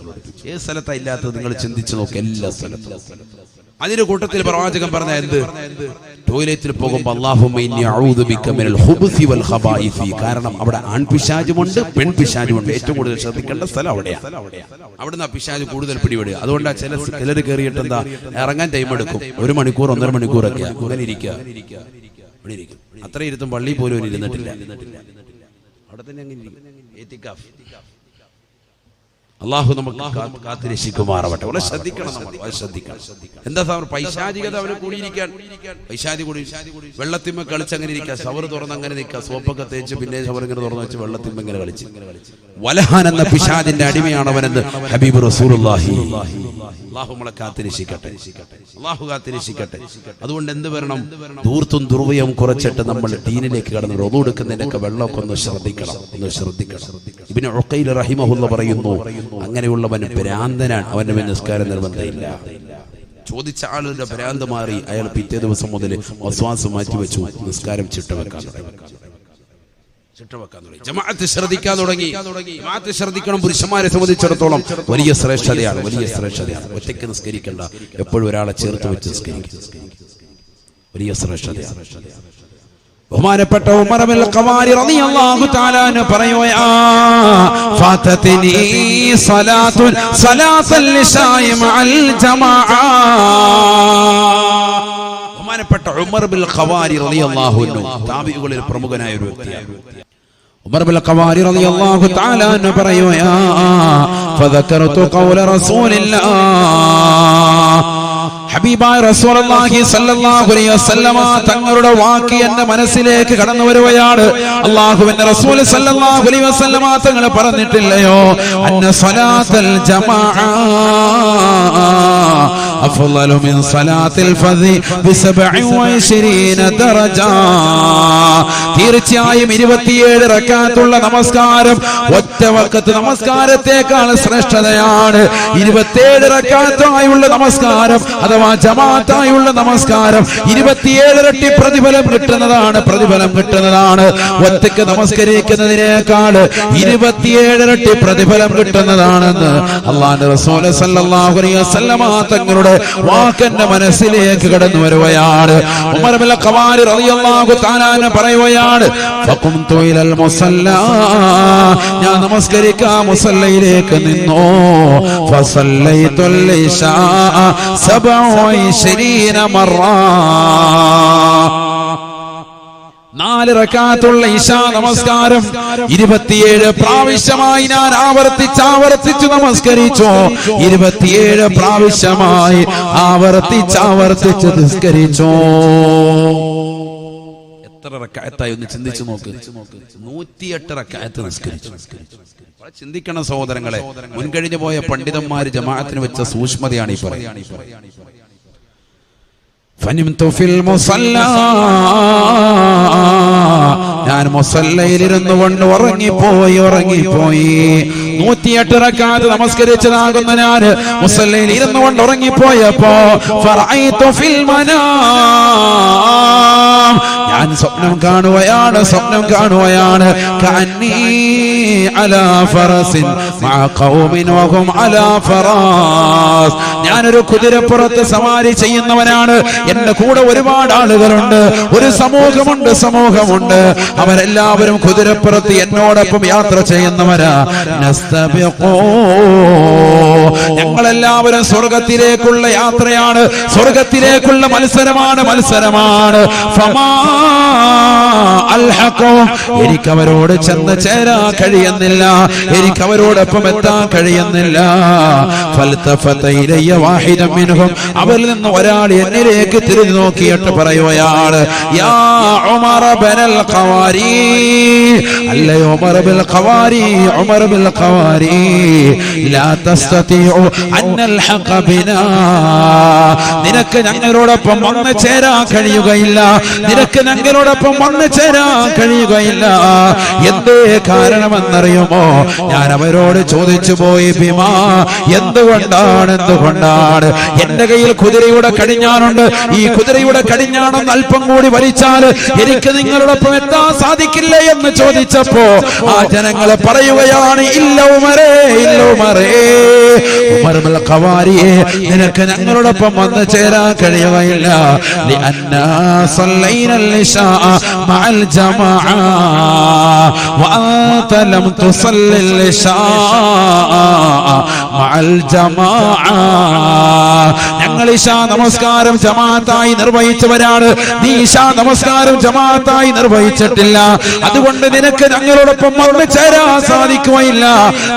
ഏത് സ്ഥലത്താ ഇല്ലാത്തത് നിങ്ങൾ ചിന്തിച്ചു നോക്ക്, എല്ലാ സ്ഥലത്തും. അതിന്റെ കൂട്ടത്തിൽ പ്രവാചകൻ പറഞ്ഞ എന്ത്? ടോയ്ലറ്റിൽ പോകുമ്പോൾ അല്ലാഹുമ്മ ഇന്നി അഊദു ബിക മിനൽ ഖുബുസി വൽ ഖബായിസി. കാരണം അവിടെ ആൺപിശാചുമുണ്ട്, പെൺപിശാചുമുണ്ട്. ഏറ്റവും കൂടുതൽ ശ്രദ്ധിക്കേണ്ട സ്ഥലം അവിടെയാണ്. അവിടുന്ന് ആ പിശാച് കൂടുതൽ പിടിപെടുക. അതുകൊണ്ടാണ് ചിലർ കയറിയിട്ട് എന്താ ഇറങ്ങാൻ ടൈം എടുക്കും. 1 മണിക്കൂർ 1.5 മണിക്കൂറൊക്കെ അങ്ങനെ ഇരിക്കുക. അത്ര ഇരുത്തും പള്ളിയിൽ പോലും ഇരുന്നിട്ടില്ല. അവിടെ തന്നെ അങ്ങനെ ഇത്തികാഫ്. അല്ലാഹു നമുക്ക് കാത്തിരക്ഷിക്കുമാറാവട്ടെ. വളരെ ശ്രദ്ധിക്കണം, നമ്മൾ ശ്രദ്ധിക്കണം. എന്താ സാർ പൈശാചികത അവന് കൂടിയിരിക്കാൻ? പൈശാചി കൂടി വെള്ളത്തിമ്മ കളിച്ച് അങ്ങനെ ഇരിക്കുക, ഷവർ തുറന്ന് അങ്ങനെ നിൽക്കുക, സോപ്പൊക്കെ തേച്ച് പിന്നെ ഷവർ ഇങ്ങനെ തുറന്ന് വെച്ച് വെള്ളത്തിമ്മ ഇങ്ങനെ കളിച്ച്. വലഹാൻ എന്ന പിശാചിന്റെ അടിമയാണ് അവനെന്ന് ഹബീബ് റസൂലുള്ളാഹി. അല്ലാഹു നമ്മളെ കാത്തിരക്ഷിക്കട്ടെ, അല്ലാഹു കാത്തിരക്ഷിക്കട്ടെ. അതുകൊണ്ട് എന്ത് വരണം? ധൂർത്തും ദുർവ്യവും കുറച്ചിട്ട് നമ്മൾ ദീനിലേക്ക് കടന്നു റൊദു എടുക്കുന്നതിനൊക്കെ വെള്ളമൊക്കെ ഒന്ന് ശ്രദ്ധിക്കണം. ഇബ്നു ഉഖൈൽ റഹിമഹുല്ലാഹ് പറയുന്നു, അങ്ങനെയുള്ളവൻ ഭ്രാന്തനാണ്, അവന്റെ മേൽ നിസ്കാരം നിർബന്ധമില്ല. ചോദിച്ച ആളുടെ ഭ്രാന്ത് മാറി, അയാൾ പിറ്റേ ദിവസം മുതൽ വസ്വാസ് മാറ്റി വെച്ചു, നിസ്കാരം ചിട്ടവെക്കാൻ തുടങ്ങി. ജമാഅത്ത് ശ്രദ്ധിക്കാൻ തുടങ്ങി. ജമാഅത്ത് ശ്രദ്ധിക്കണം. പുരുഷന്മാരെ സംബന്ധിച്ചിടത്തോളം വലിയ ശ്രേഷ്ഠതയാണ്. ഒറ്റയ്ക്ക് നിസ്കരിക്കേണ്ട, എപ്പോഴും ഒരാളെ ചേർത്ത് വെച്ച് നിസ്കരിക്കും. വലിയ ശ്രേഷ്ഠതയാണ്. ബഹുമാനപ്പെട്ട ഉമർ ഇബ്നുൽ ഖവാരി റളിയല്ലാഹു തആല അൻഹു പറയുകയാ, ഫാതതിനി സലാത്തുൽ ഇശാഇ മഅൽ ജമാഅ. ബഹുമാനപ്പെട്ട ഉമർ ഇബ്നുൽ ഖവാരി റളിയല്ലാഹു അൻഹു താബിഈകളിൽ പ്രമുഖനായ ഒരു വ്യക്തിയാണ്. ഉമർ ഇബ്നുൽ ഖവാരി റളിയല്ലാഹു തആല അൻഹു പറയുകയാ, ഫദക്കറതു ഖൗല റസൂലില്ലാഹ്. ഹബീബായ റസൂലുള്ളാഹി സ്വല്ലല്ലാഹു അലൈഹി വസല്ലമ തങ്ങളുടെ വാക്ക് എന്റെ മനസ്സിലേക്ക് കടന്നു വരുകയാണ്. അല്ലാഹുവിന്റെ റസൂൽ സ്വല്ലല്ലാഹു അലൈഹി വസല്ലമ തങ്ങൾ പറഞ്ഞിട്ടില്ലയോ, അന്ന സ്വലാത്തൽ ജമാഅ അഫ്ളലു മിൻ സ്വലാത്തിൽ ഫർദി ബി27 ദറജ. തീർച്ചയായും 27 റക്അത്തുള്ള നമസ്കാരം ഒറ്റ വഖത്ത് നമസ്കാരത്തേക്കാൾ ശ്രേഷ്ഠതയാണ്. 27 റക്അത്തായുള്ള നമസ്കാരം അഥവാ ജമാഅത്തായുള്ള നമസ്കാരം 27 ഇരട്ടി പ്രതിഫലം കിട്ടുന്നതാണ്. ഒറ്റയ്ക്ക് നമസ്കരിക്കുന്നതിനേക്കാൾ 27 ഇരട്ടി പ്രതിഫലം കിട്ടുന്നതാണെന്ന് അല്ലാഹുവിന്റെ റസൂൽ സല്ലല്ലാഹു അലൈഹി വസല്ലമ തങ്ങളുടെ വാക്കെന്റെ മനസ്സിലേക്ക് കടന്നു വരുകയാണ്. ഉമർ ഇബ്നുൽ ഖവാരി റളിയല്ലാഹു തആല പറയുകയാണ്, ഫഖുംതു ഇലൽ മുസല്ലാ, ഞാൻ നമസ്കരിക്കാൻ മുസല്ലയിലേക്ക് നിന്നു. ഫസല്ലൈതുൽ ഇശാ 27 മറ. 4 റക്അത്തുള്ള ഇശാ നമസ്കാരം 27 പ്രാവശ്യമായി ഞാൻ ആവർത്തിച്ചു നമസ്കരിച്ചു. 27 പ്രാവശ്യമായി ആവർത്തിച്ച് നിസ്കരിച്ചു. എത്ര റക്അത്തായി ഒന്ന് ചിന്തിച്ചു നോക്ക്. 108 റക്അത്ത് നിസ്കരിച്ചു. ചിന്തിക്കണം സഹോദരങ്ങളെ, മുൻകഴിഞ്ഞു പോയ പണ്ഡിതന്മാര് ജമാഅത്തിന് വെച്ച സൂക്ഷ്മതയാണ് ഈ പറയുന്നത്. ഫനിംതു ഫിൽ മുസല്ലാ, ഞാൻ മുസല്ലയിലിരുന്നു കൊണ്ട് ഉറങ്ങിപ്പോയി. 108 റക്അത്ത് നമസ്കരിച്ചതാകുന്ന ഞാൻ മുസല്ലയിൽ ഇരുന്നു കൊണ്ട് ഉറങ്ങിപ്പോയപ്പോ ഫറഅയ്തു ഫിൽ മനാം, ഞാൻ സ്വപ്നം കാണുകയാണ്. കഅന്നീ അലാ ഫറസിൻ മഅ ഖൗമിൻ വഹും അലാ ഫറാസ്, ഞാനൊരു കുതിരപ്പുറത്ത് സവാരി ചെയ്യുന്നവനാണ്. എന്റെ കൂടെ ഒരുപാട് ആളുകളുണ്ട്, ഒരു സമൂഹമുണ്ട്. അവരെല്ലാവരും കുതിരപ്പുറത്ത് എന്നോടൊപ്പം യാത്ര ചെയ്യുന്നവരാ. ഞങ്ങളെല്ലാവരും സ്വർഗത്തിലേക്കുള്ള യാത്രയാണ്, സ്വർഗത്തിലേക്കുള്ള മത്സരമാണ്. ഫമാ അൽഹഖു, എനിക്കവരോട് ചെന്ന് ചേരാൻ കഴിയുന്നില്ല, എനിക്കവരോടൊപ്പം എത്താൻ കഴിയുന്നില്ല. ഫൽതഫത ഇലയ്യ വാഹിദൻ മിൻഹും, അവരിൽ നിന്ന് ഒരാൾ എന്നിലേക്ക് തിരിഞ്ഞു നോക്കിയിട്ട് പറയുകയാണ്, യാ ഉമർ ഇബ്നുൽ ഖവാരി, അല്ലയോ ഉമർ ഇബ്നുൽ ഖവാരി, ലാ തസ്തതിഉ അൻ അൽഹഖ ബിനാ, നിനക്ക് ഞങ്ങളോടൊപ്പം വന്നു ചേരാൻ കഴിയുകയില്ല. എന്തേ കാരണമെന്നറിയുമോ? ഞാൻ അവരോട് ചോദിച്ചു പോയി, ബിമാ, എന്തുകൊണ്ടാണ്? എന്റെ കയ്യിൽ കുതിരയുടെ കടിഞ്ഞാണുണ്ട്. ഈ കുതിരയുടെ കടിഞ്ഞാണൊന്ന് അല്പം കൂടി വലിച്ചാൽ എനിക്ക് നിങ്ങളോടൊപ്പം എത്താൻ സാധിക്കില്ല എന്ന് ചോദിച്ചപ്പോ ആ ജനങ്ങളെ പറയുകയാണ്, ഇല്ല ഉമറേ, ഉമർ ഇബ്നുൽ ഖവാരിയെ, നിനക്ക് ഞങ്ങളോടൊപ്പം വന്നു ചേരാൻ കഴിയുകയില്ല. ലിഅന്നാ സല്ലൈനൽ ഇശാ മഅൽ ജമാഅ വഅൻത ലം തുസല്ലിൽ ഇശാ മഅൽ ജമാഅ, ഞങ്ങൾ ഇശാ നമസ്കാരം ജമാഅത്തായി നിർവഹിച്ചവരാണ്, നീ ഇശാ നമസ്കാരം ജമാഅത്തായി നിർവഹിച്ചിട്ടില്ല. അതുകൊണ്ട് നിനക്ക് ഞങ്ങളോടൊപ്പം വന്നു ചേരാൻ സാധിക്കുകയില്ല,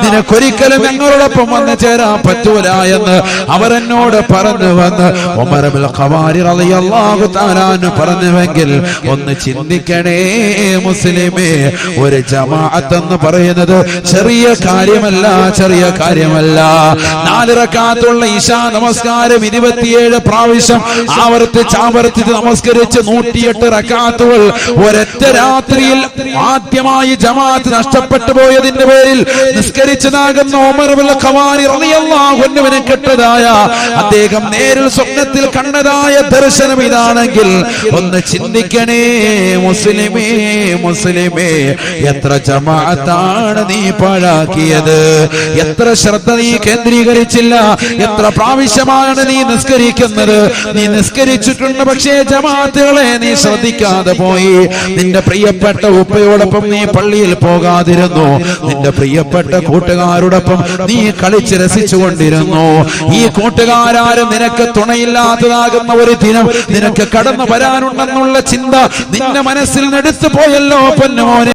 നിനക്കൊരിക്കലും ഞങ്ങളോടൊപ്പം വന്നു ചേരാൻ പറ്റൂല എന്ന് അവരെന്നോട് പറഞ്ഞു വന്ന് ഉമർ ഇബ്നുൽ ഖവാരി റളിയല്ലാഹു തആല പറഞ്ഞുവെങ്കിൽ ഒന്ന് ചിന്തിക്കണേ മുസ്ലിമേ, ഒരു ജമാഅത്ത് എന്ന് പറയുന്നത് ചെറിയ കാര്യമല്ല. 4 റക്അത്തുള്ള ഇശാ നമസ്കാരം 27 പ്രാവശ്യം ആവർത്തിച്ച് നമസ്കരിച്ച് 108 റക്അത്തുകൾ ഒരൊറ്റ രാത്രിയിൽ ആദ്യമായി ജമാഅത്ത് നഷ്ടപ്പെട്ടു പോയതിന്റെ പേരിൽ നിസ്കരിച്ചതാകുന്ന ഉമർ ഇബ്നുൽ ഖവാരി റളിയല്ലാഹു അൻഹുവിനെ കിട്ടതായ, അദ്ദേഹം നേരിൽ സ്വപ്നത്തിൽ കണ്ടതായ ദർശനം ഇതാണെങ്കിൽ ഒന്ന് ചിന്തിക്കണേ മുസ്ലിമേ, എത്ര ജമാഅത്താണ് നീ പാഴാക്കിയത്, എത്ര ശ്രദ്ധ നീ കേന്ദ്രീകരിച്ചില്ല, എത്ര പ്രാവശ്യമാണ് നീ നിസ്കരിക്കുന്നത്. നീ നിസ്കരിച്ചിട്ടുണ്ട്, പക്ഷേ ജമാഅത്തുകളെ നീ ശ്രദ്ധിക്കാതെ പോയി. നിന്റെ പ്രിയപ്പെട്ട ഉപ്പയോടൊപ്പം നീ പള്ളിയിൽ പോകാതിരുന്നു, നിന്റെ പ്രിയപ്പെട്ട കൂട്ടുകാരോടൊപ്പം നീ കളിച്ച് രസിച്ചുകൊണ്ടിരുന്നു. ഈ കൂട്ടുകാരും നിനക്ക് തുണയില്ലാത്തതാകുന്ന ഒരു ദിനം നിനക്ക് കടന്നു വരാനുണ്ടെന്നുള്ള ചിന്ത നിന്റെ മനസ്സിൽ നിന്ന് എടുത്തു പോയല്ലോ പൊന്നുമോനെ.